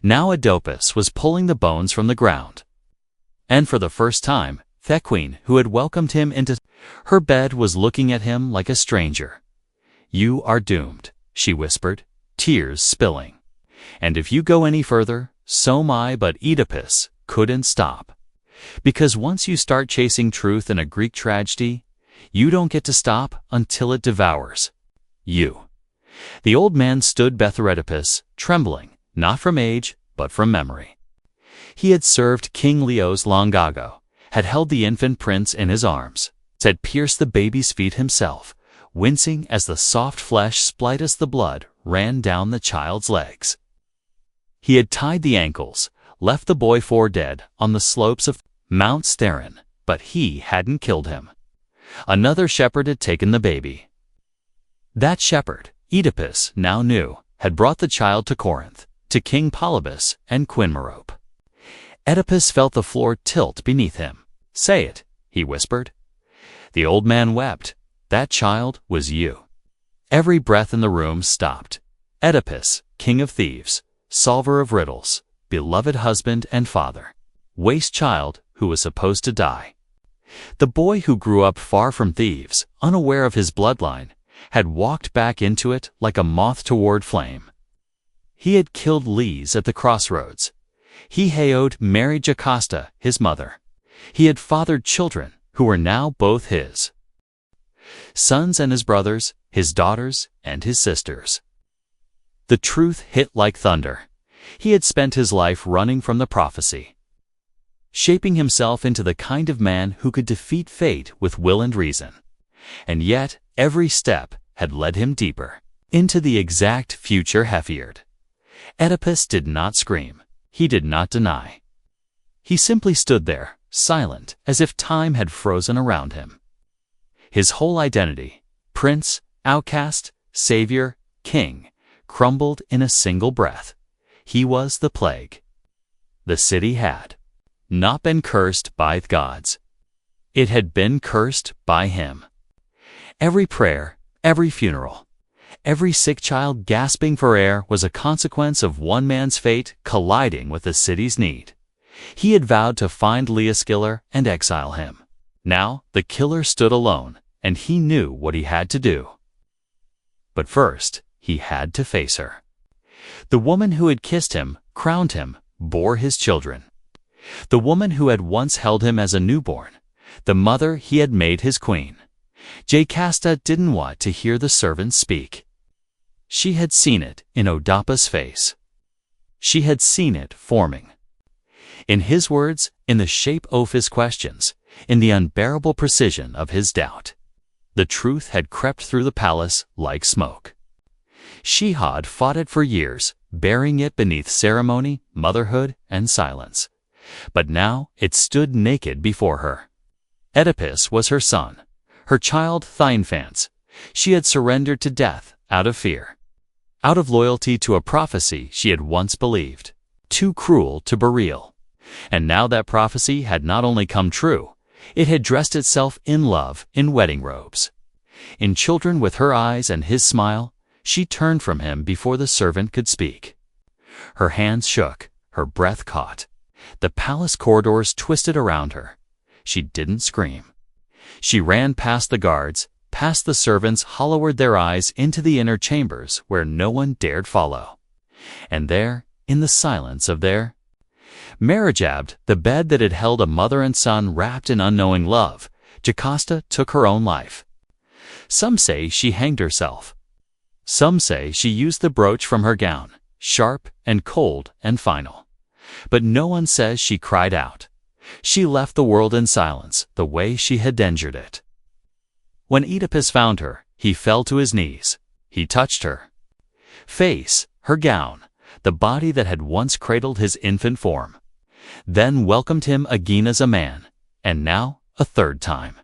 Now Oedipus was pulling the bones from the ground. And for the first time, the queen who had welcomed him into her bed was looking at him like a stranger. You are doomed, she whispered, tears spilling. And if you go any further, so am I. But Oedipus couldn't stop. Because once you start chasing truth in a Greek tragedy, you don't get to stop until it devours you. The old man stood before Oedipus, trembling, not from age, but from memory. He had served King Leos long ago, had held the infant prince in his arms, had pierced the baby's feet himself, wincing as the soft flesh split as the blood ran down the child's legs. He had tied the ankles, left the boy for dead on the slopes of Mount Sterin, but he hadn't killed him. Another shepherd had taken the baby. That shepherd, Oedipus now knew, had brought the child to Corinth, to King Polybus and Queen Merope. Oedipus felt the floor tilt beneath him. Say it, he whispered. The old man wept. That child was you. Every breath in the room stopped. Oedipus, king of thieves, solver of riddles, beloved husband and father, waste child who was supposed to die. The boy who grew up far from thieves, unaware of his bloodline, had walked back into it like a moth toward flame. He had killed Lise at the crossroads. He had married Jocasta, his mother. He had fathered children, who were now both his sons and his brothers, his daughters and his sisters. The truth hit like thunder. He had spent his life running from the prophecy, shaping himself into the kind of man who could defeat fate with will and reason. And yet, every step had led him deeper into the exact future Hephaestus. Oedipus did not scream. He did not deny. He simply stood there, silent, as if time had frozen around him. His whole identity, prince, outcast, savior, king, crumbled in a single breath. He was the plague. The city had not been cursed by the gods. It had been cursed by him. Every prayer, every funeral, every sick child gasping for air was a consequence of one man's fate colliding with the city's need. He had vowed to find Leoskiller and exile him. Now the killer stood alone, and he knew what he had to do. But first, he had to face her. The woman who had kissed him, crowned him, bore his children. The woman who had once held him as a newborn. The mother he had made his queen. Jocasta didn't want to hear the servants speak. She had seen it in Oedipus' face. She had seen it forming. In his words, in the shape of his questions, in the unbearable precision of his doubt. The truth had crept through the palace like smoke. She had fought it for years, burying it beneath ceremony, motherhood, and silence. But now it stood naked before her. Oedipus was her son, her child Thynfans. She had surrendered to death out of fear, out of loyalty to a prophecy she had once believed, too cruel to be real. And now that prophecy had not only come true, it had dressed itself in love in wedding robes. In children with her eyes and his smile, she turned from him before the servant could speak. Her hands shook, her breath caught. The palace corridors twisted around her. She didn't scream. She ran past the guards, past the servants, hollowed their eyes into the inner chambers where no one dared follow. And there, in the silence of their marriage-abbed, the bed that had held a mother and son wrapped in unknowing love, Jocasta took her own life. Some say she hanged herself. Some say she used the brooch from her gown, sharp and cold and final. But no one says she cried out. She left the world in silence, the way she had entered it. When Oedipus found her, he fell to his knees. He touched her face, her gown, the body that had once cradled his infant form, then welcomed him again as a man, and now a third time,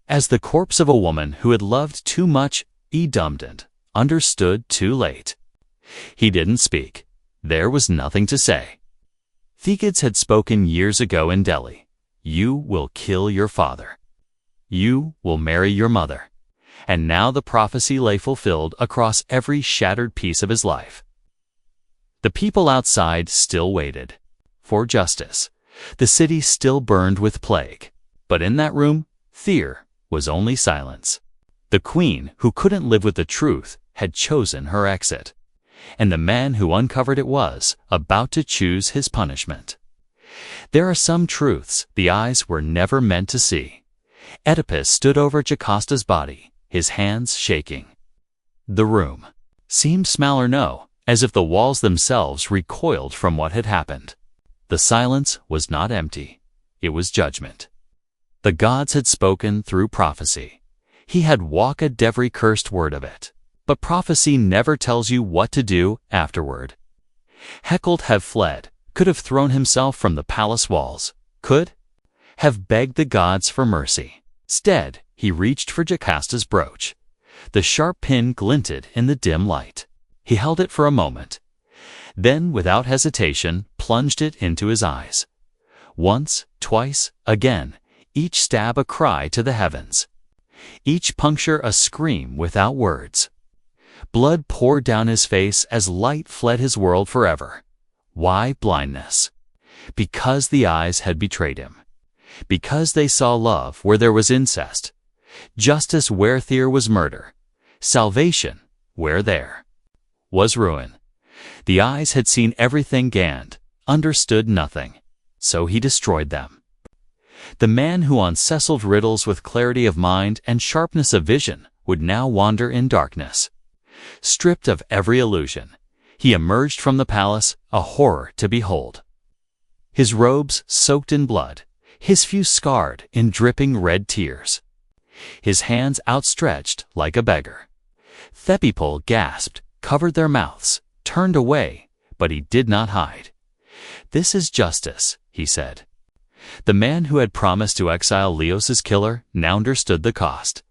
as the corpse of a woman who had loved too much, Oedipus understood too late. He didn't speak. There was nothing to say. Thekids had spoken years ago in Delhi. You will kill your father. You will marry your mother. And now the prophecy lay fulfilled across every shattered piece of his life. The people outside still waited for justice. The city still burned with plague. But in that room, fear was only silence. The queen, who couldn't live with the truth, had chosen her exit. And the man who uncovered it was about to choose his punishment. There are some truths the eyes were never meant to see. Oedipus stood over Jocasta's body, his hands shaking. The room seemed small or no, as if the walls themselves recoiled from what had happened. The silence was not empty. It was judgment. The gods had spoken through prophecy. He had walked every cursed word of it. But prophecy never tells you what to do afterward. Heckled have fled, could have thrown himself from the palace walls, could have begged the gods for mercy. Instead, he reached for Jocasta's brooch. The sharp pin glinted in the dim light. He held it for a moment, then without hesitation plunged it into his eyes. Once, twice, again, each stab a cry to the heavens. Each puncture a scream without words. Blood poured down his face as light fled his world forever. Why blindness? Because the eyes had betrayed him. Because they saw love where there was incest. Justice where there was murder. Salvation where there was ruin. The eyes had seen everything and understood nothing. So he destroyed them. The man who once settled riddles with clarity of mind and sharpness of vision would now wander in darkness. Stripped of every illusion, he emerged from the palace, a horror to behold. His robes soaked in blood, his view scarred in dripping red tears. His hands outstretched like a beggar. The people gasped, covered their mouths, turned away, but he did not hide. "This is justice," he said. The man who had promised to exile Leos's killer now understood the cost.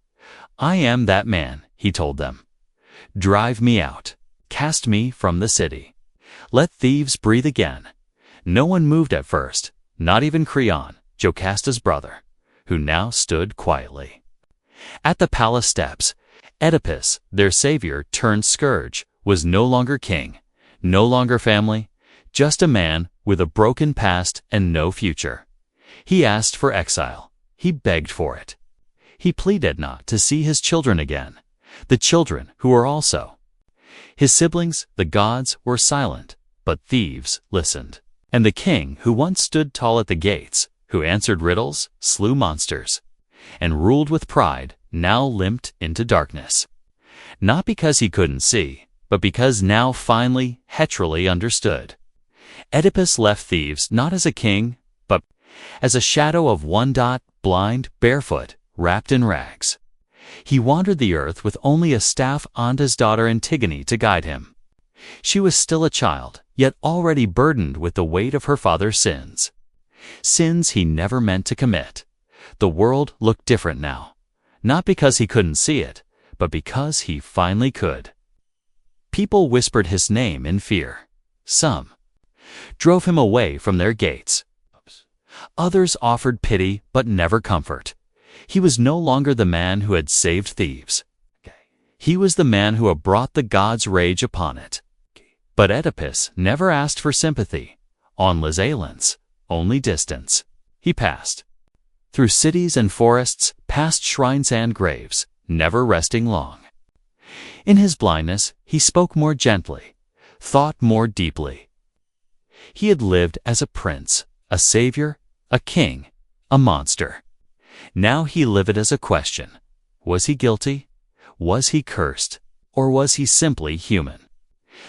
"I am that man," he told them. "Drive me out. Cast me from the city. Let thieves breathe again." No one moved at first, not even Creon, Jocasta's brother, who now stood quietly. At the palace steps, Oedipus, their savior turned scourge, was no longer king, no longer family, just a man with a broken past and no future. He asked for exile. He begged for it. He pleaded not to see his children again, the children who were also. His siblings, the gods, were silent, but thieves listened. And the king who once stood tall at the gates, who answered riddles, slew monsters, and ruled with pride, now limped into darkness. Not because he couldn't see, but because now finally Hetrally understood. Oedipus left thieves not as a king, but as a shadow of one dot, blind, barefoot, wrapped in rags. He wandered the earth with only a staff and his daughter Antigone to guide him. She was still a child, yet already burdened with the weight of her father's sins. Sins he never meant to commit. The world looked different now, not because he couldn't see it, but because he finally could. People whispered his name in fear. Some drove him away from their gates. Others offered pity but never comfort. He was no longer the man who had saved thieves. He was the man who had brought the gods' rage upon it. But Oedipus never asked for sympathy. On Lysailence, only distance. He passed. Through cities and forests, past shrines and graves, never resting long. In his blindness, he spoke more gently, thought more deeply. He had lived as a prince, a savior, a king, a monster. Now he lived as a question. Was he guilty? Was he cursed? Or was he simply human?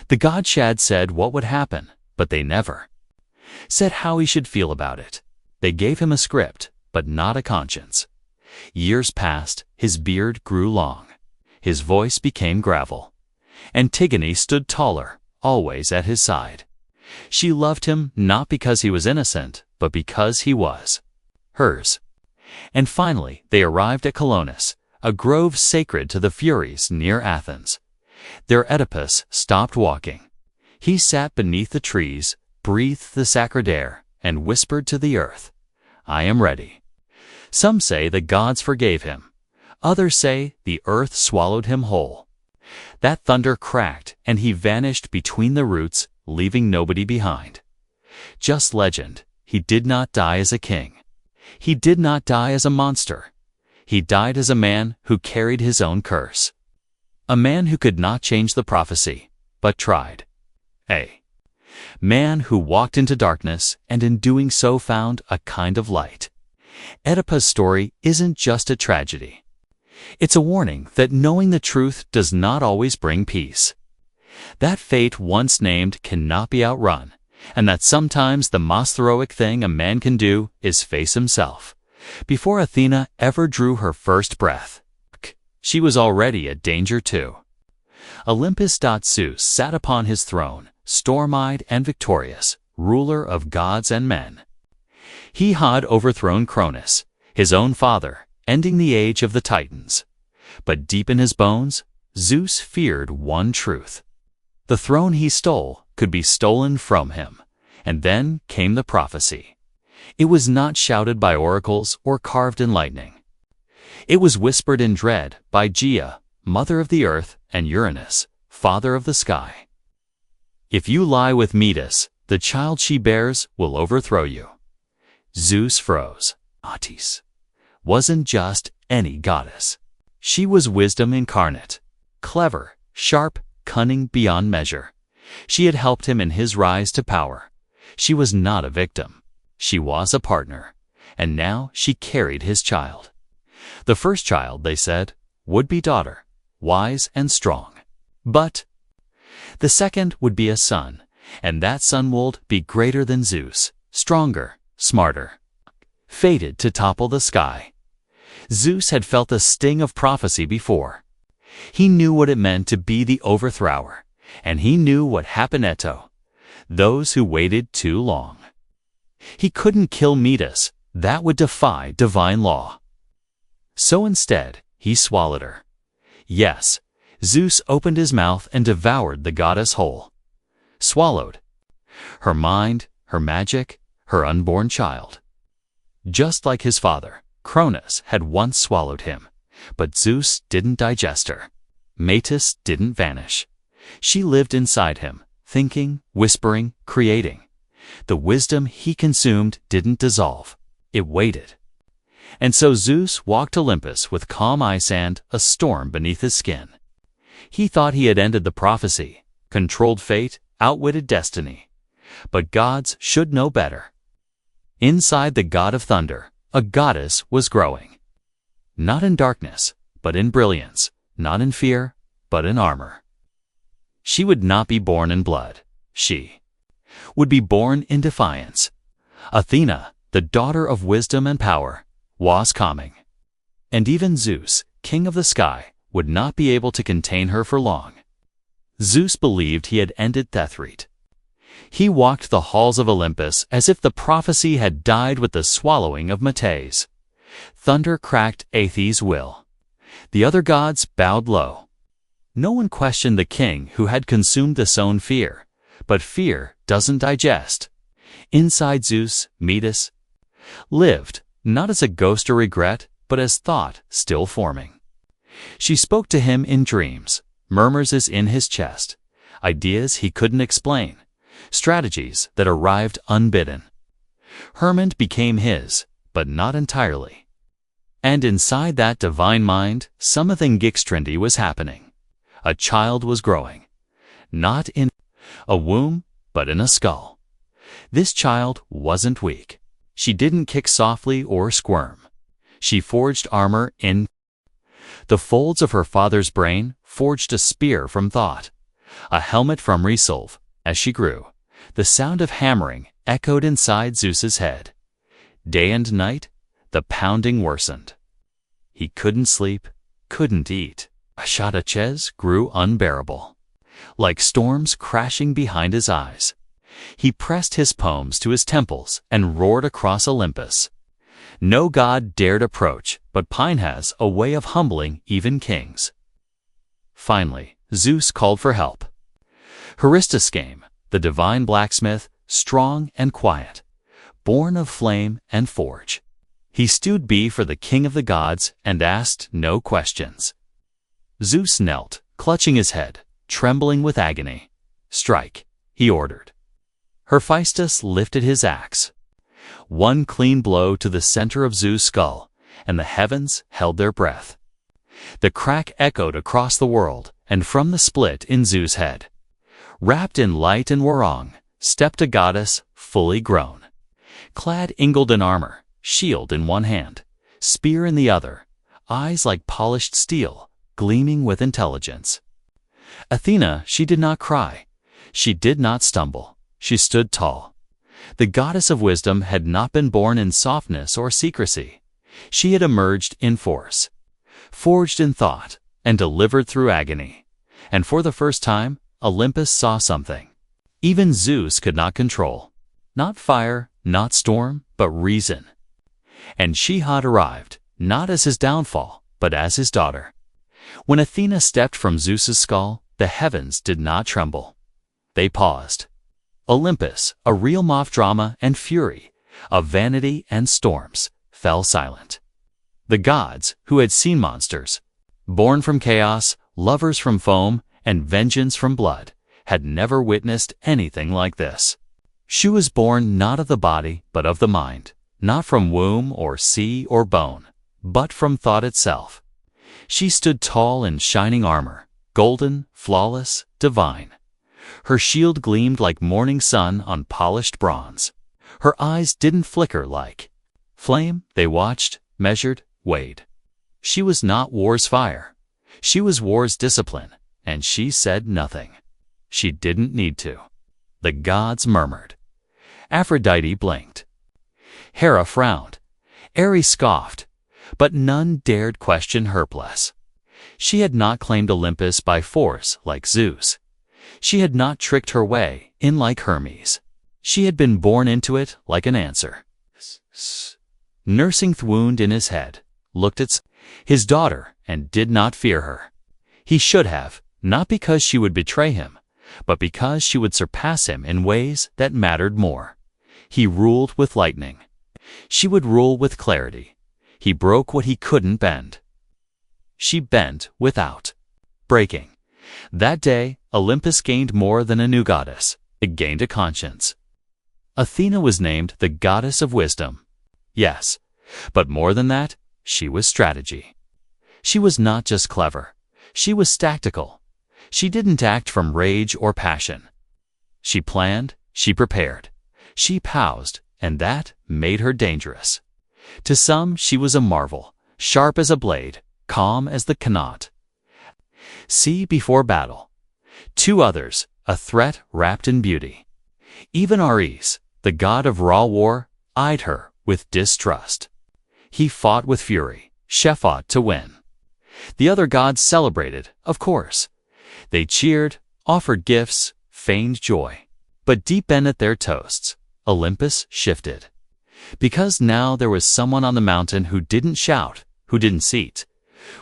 The god Shad said what would happen, but they never said how he should feel about it. They gave him a script, but not a conscience. Years passed, his beard grew long. His voice became gravel. Antigone stood taller, always at his side. She loved him not because he was innocent, but because he was hers. And finally they arrived at Colonus, a grove sacred to the Furies near Athens. There Oedipus stopped walking. He sat beneath the trees, breathed the sacred air, and whispered to the earth, "I am ready." Some say the gods forgave him. Others say the earth swallowed him whole. That thunder cracked, and he vanished between the roots, leaving nobody behind. Just legend, he did not die as a king. He did not die as a monster. He died as a man who carried his own curse. A man who could not change the prophecy, but tried. A man who walked into darkness and in doing so found a kind of light. Oedipus' story isn't just a tragedy. It's a warning that knowing the truth does not always bring peace. That fate once named cannot be outrun, and that sometimes the most heroic thing a man can do is face himself. Before Athena ever drew her first breath, she was already a danger too. Olympus. Zeus sat upon his throne, storm-eyed and victorious, ruler of gods and men. He had overthrown Cronus, his own father, ending the age of the Titans. But deep in his bones, Zeus feared one truth. The throne he stole could be stolen from him. And then came the prophecy. It was not shouted by oracles or carved in lightning. It was whispered in dread by Gaia, mother of the earth, and Uranus, father of the sky. If you lie with Metis, the child she bears will overthrow you. Zeus froze. Metis wasn't just any goddess. She was wisdom incarnate, clever, sharp, cunning beyond measure. She had helped him in his rise to power. She was not a victim. She was a partner, and now she carried his child. The first child, they said, would be daughter, wise and strong. But the second would be a son, and that son would be greater than Zeus, stronger, smarter, fated to topple the sky. Zeus had felt the sting of prophecy before. He knew what it meant to be the overthrower, and he knew what happened to those who waited too long. He couldn't kill Metis, that would defy divine law. So instead, he swallowed her. Yes, Zeus opened his mouth and devoured the goddess whole. Swallowed her mind, her magic, her unborn child. Just like his father, Cronus had once swallowed him, but Zeus didn't digest her. Metis didn't vanish. She lived inside him, thinking, whispering, creating. The wisdom he consumed didn't dissolve. It waited. And so Zeus walked Olympus with calm ice and a storm beneath his skin. He thought he had ended the prophecy, controlled fate, outwitted destiny. But gods should know better. Inside the god of thunder, a goddess was growing. Not in darkness, but in brilliance. Not in fear, but in armor. She would not be born in blood. She would be born in defiance. Athena, the daughter of wisdom and power, was coming. And even Zeus, king of the sky, would not be able to contain her for long. Zeus believed he had ended Tethret. He walked the halls of Olympus as if the prophecy had died with the swallowing of Metis. Thunder cracked Athe's will. The other gods bowed low. No one questioned the king who had consumed the sown fear, but fear doesn't digest. Inside Zeus, Metis lived, not as a ghost or regret, but as thought still forming. She spoke to him in dreams, murmurs as in his chest, ideas he couldn't explain, strategies that arrived unbidden. Hermond became his, but not entirely. And inside that divine mind, something Gixtrindy was happening. A child was growing, not in a womb, but in a skull. This child wasn't weak. She didn't kick softly or squirm. She forged armor in the folds of her father's brain, forged a spear from thought, a helmet from resolve. As she grew, the sound of hammering echoed inside Zeus's head. Day and night, the pounding worsened. He couldn't sleep, couldn't eat. Ashataches grew unbearable. Like storms crashing behind his eyes. He pressed his palms to his temples and roared across Olympus. No god dared approach, but Pine has a way of humbling even kings. Finally, Zeus called for help. Heristiscame, the divine blacksmith, strong and quiet, born of flame and forge. He stewed beef for the king of the gods and asked no questions. Zeus knelt, clutching his head, trembling with agony. Strike, he ordered. Hephaestus lifted his axe. One clean blow to the center of Zeus' skull, and the heavens held their breath. The crack echoed across the world, and from the split in Zeus' head, wrapped in light and warong, stepped a goddess fully grown, clad ingled in armor, shield in one hand, spear in the other, eyes like polished steel, gleaming with intelligence. Athena, she did not cry. She did not stumble. She stood tall. The goddess of wisdom had not been born in softness or secrecy. She had emerged in force, forged in thought, and delivered through agony. And for the first time, Olympus saw something even Zeus could not control. Not fire, not storm, but reason. And she had arrived, not as his downfall, but as his daughter. When Athena stepped from Zeus's skull, the heavens did not tremble. They paused. Olympus, a real moth drama and fury, of vanity and storms, fell silent. The gods, who had seen monsters, born from chaos, lovers from foam, and vengeance from blood, had never witnessed anything like this. She was born not of the body, but of the mind, not from womb or sea or bone, but from thought itself. She stood tall in shining armor, golden, flawless, divine. Her shield gleamed like morning sun on polished bronze. Her eyes didn't flicker like Flame, they watched, measured, weighed. She was not war's fire. She was war's discipline, and she said nothing. She didn't need to. The gods murmured. Aphrodite blinked. Hera frowned. Ares scoffed. But none dared question her place. She had not claimed Olympus by force like Zeus. She had not tricked her way in like Hermes. She had been born into it like an answer. Nursing the wound in his head, looked at his daughter and did not fear her. He should have, not because she would betray him, but because she would surpass him in ways that mattered more. He ruled with lightning. She would rule with clarity. He broke what he couldn't bend. She bent without breaking. That day, Olympus gained more than a new goddess. It gained a conscience. Athena was named the goddess of wisdom. Yes, but more than that, she was strategy. She was not just clever. She was tactical. She didn't act from rage or passion. She planned, she prepared, she paused, and that made her dangerous. To some, she was a marvel, sharp as a blade, calm as the Kanat. Sea before battle. To others, a threat wrapped in beauty. Even Ares, the god of raw war, eyed her with distrust. He fought with fury. She fought to win. The other gods celebrated, of course. They cheered, offered gifts, feigned joy. But deep beneath their toasts, Olympus shifted. Because now there was someone on the mountain who didn't shout, who didn't seat,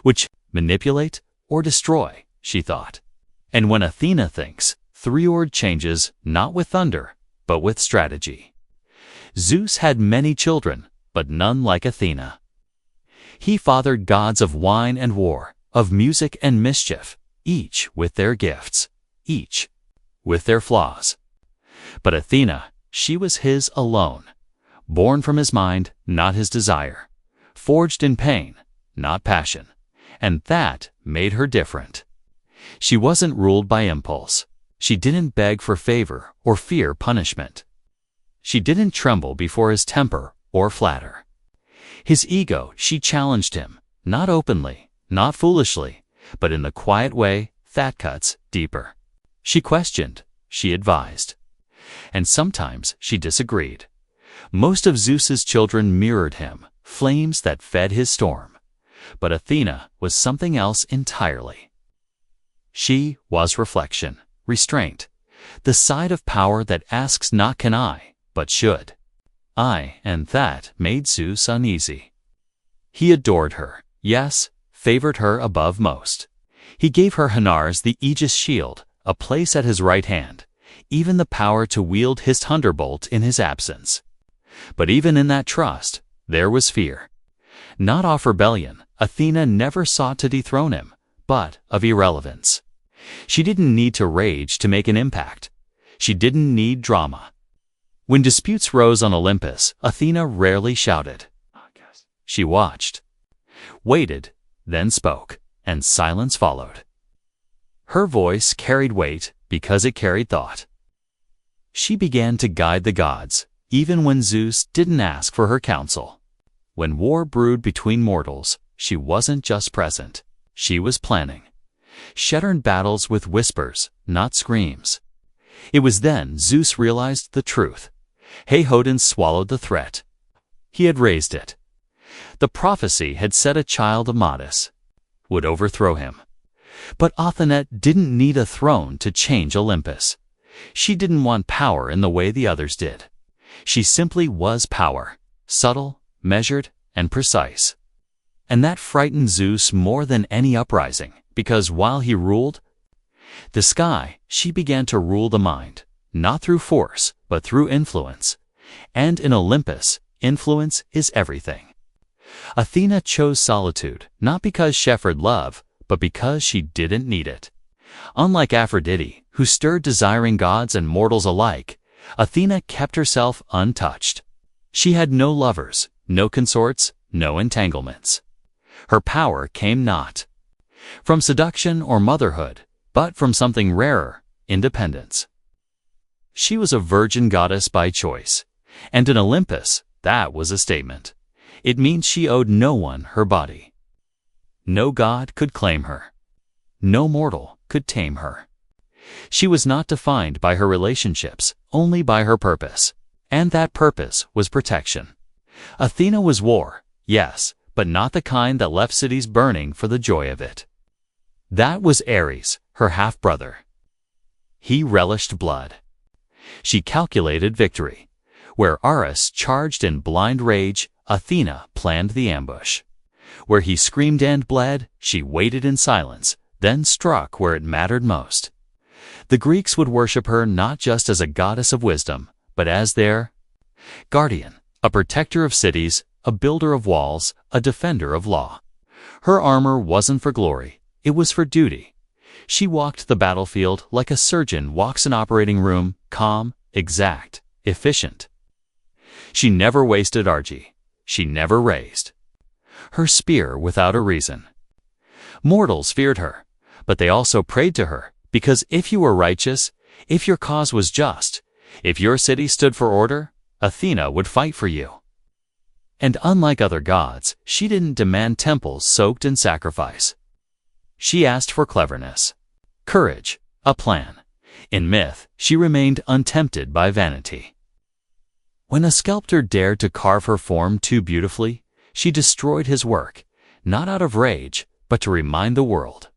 which manipulate or destroy, she thought. And when Athena thinks, three-word changes not with thunder, but with strategy. Zeus had many children, but none like Athena. He fathered gods of wine and war, of music and mischief, each with their gifts, each with their flaws. But Athena, she was his alone, born from his mind, not his desire, forged in pain, not passion, and that made her different. She wasn't ruled by impulse. She didn't beg for favor or fear punishment. She didn't tremble before his temper or flatter. His ego, she challenged him, not openly, not foolishly, but in the quiet way that cuts deeper. She questioned, she advised. And sometimes she disagreed. Most of Zeus's children mirrored him, flames that fed his storm. But Athena was something else entirely. She was reflection, restraint, the side of power that asks not can I, but should. And that made Zeus uneasy. He adored her, yes, favored her above most. He gave her Hanars the Aegis shield, a place at his right hand, even the power to wield his thunderbolt in his absence. But even in that trust, there was fear. Not of rebellion, Athena never sought to dethrone him, but of irrelevance. She didn't need to rage to make an impact. She didn't need drama. When disputes rose on Olympus, Athena rarely shouted. She watched, waited, then spoke, and silence followed. Her voice carried weight because it carried thought. She began to guide the gods, even when Zeus didn't ask for her counsel. When war brewed between mortals, she wasn't just present. She was planning. Shattered battles with whispers, not screams. It was then Zeus realized the truth. Odin swallowed the threat. He had raised it. The prophecy had said a child of Modus would overthrow him. But Athena didn't need a throne to change Olympus. She didn't want power in the way the others did. She simply was power, subtle, measured, and precise. And that frightened Zeus more than any uprising, because while he ruled the sky, she began to rule the mind, not through force, but through influence. And in Olympus, influence is everything. Athena chose solitude, not because she feared love, but because she didn't need it. Unlike Aphrodite, who stirred desiring gods and mortals alike, Athena kept herself untouched. She had no lovers, no consorts, no entanglements. Her power came not from seduction or motherhood, but from something rarer, independence. She was a virgin goddess by choice, and in Olympus, that was a statement. It means she owed no one her body. No god could claim her. No mortal could tame her. She was not defined by her relationships, only by her purpose. And that purpose was protection. Athena was war, yes, but not the kind that left cities burning for the joy of it. That was Ares, her half-brother. He relished blood. She calculated victory. Where Ares charged in blind rage, Athena planned the ambush. Where he screamed and bled, she waited in silence, then struck where it mattered most. The Greeks would worship her not just as a goddess of wisdom, but as their guardian, a protector of cities, a builder of walls, a defender of law. Her armor wasn't for glory, it was for duty. She walked the battlefield like a surgeon walks an operating room, calm, exact, efficient. She never wasted argy. She never raised her spear without a reason. Mortals feared her, but they also prayed to her, because if you were righteous, if your cause was just, if your city stood for order, Athena would fight for you. And unlike other gods, she didn't demand temples soaked in sacrifice. She asked for cleverness, courage, a plan. In myth, she remained untempted by vanity. When a sculptor dared to carve her form too beautifully, she destroyed his work, not out of rage, but to remind the world.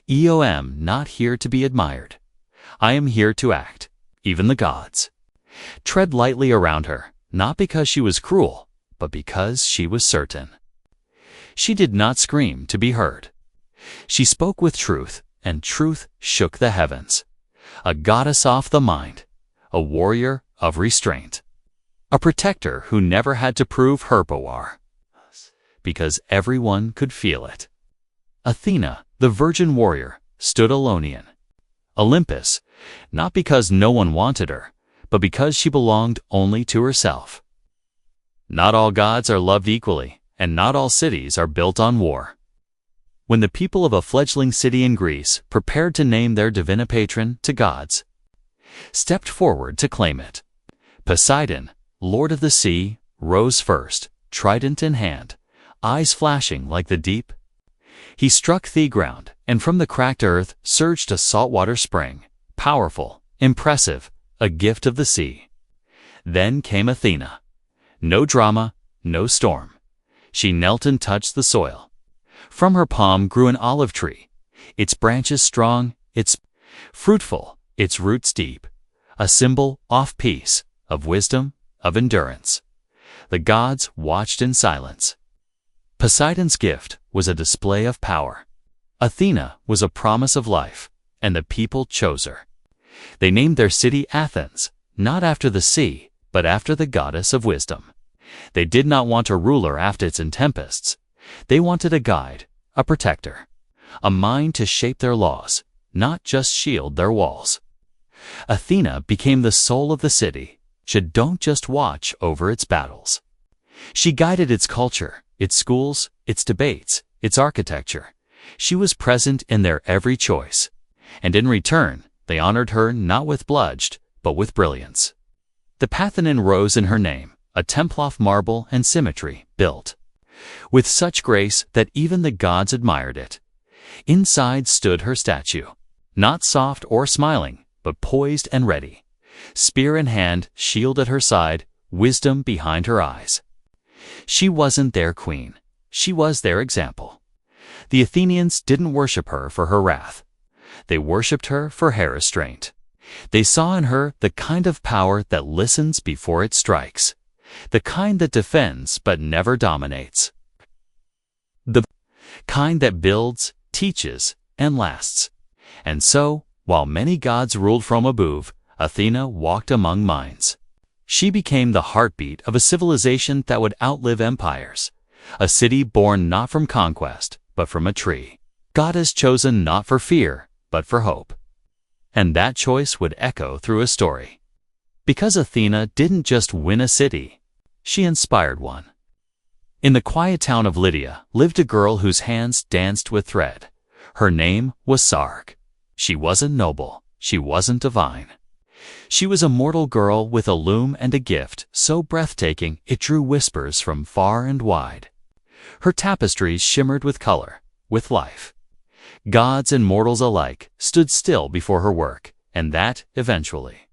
I'm not here to be admired. I am here to act, even the gods. Tread lightly around her, not because she was cruel, but because she was certain. She did not scream to be heard. She spoke with truth, and truth shook the heavens. A goddess off the mind, a warrior of restraint. A protector who never had to prove her power, because everyone could feel it. Athena, the virgin warrior, stood alone. Olympus, not because no one wanted her, but because she belonged only to herself. Not all gods are loved equally, and not all cities are built on war. When the people of a fledgling city in Greece prepared to name their divina patron to gods, stepped forward to claim it, Poseidon, lord of the sea, rose first, trident in hand, eyes flashing like the deep. He struck the ground, and from the cracked earth surged a saltwater spring, powerful, impressive, a gift of the sea. Then came Athena. No drama, no storm. She knelt and touched the soil. From her palm grew an olive tree, its branches strong, its fruitful, its roots deep, a symbol of peace, of wisdom, of endurance. The gods watched in silence. Poseidon's gift was a display of power. Athena was a promise of life, and the people chose her. They named their city Athens, not after the sea, but after the goddess of wisdom. They did not want a ruler after its tempests. They wanted a guide, a protector, a mind to shape their laws, not just shield their walls. Athena became the soul of the city. She don't just watch over its battles. She guided its culture, its schools, its debates, its architecture. She was present in their every choice. And in return, they honored her not with bloodshed, but with brilliance. The Parthenon rose in her name, a temple of marble and symmetry, built with such grace that even the gods admired it. Inside stood her statue, not soft or smiling, but poised and ready. Spear in hand, shield at her side, wisdom behind her eyes. She wasn't their queen. She was their example. The Athenians didn't worship her for her wrath. They worshipped her for her restraint. They saw in her the kind of power that listens before it strikes, the kind that defends but never dominates, the kind that builds, teaches, and lasts. And so, while many gods ruled from above, Athena walked among minds. She became the heartbeat of a civilization that would outlive empires, a city born not from conquest, but from a tree. Goddess chosen not for fear, but for hope. And that choice would echo through a story. Because Athena didn't just win a city, she inspired one. In the quiet town of Lydia lived a girl whose hands danced with thread. Her name was Sarg. She wasn't noble. She wasn't divine. She was a mortal girl with a loom and a gift so breathtaking it drew whispers from far and wide. Her tapestries shimmered with color, with life. Gods and mortals alike stood still before her work, and that, eventually,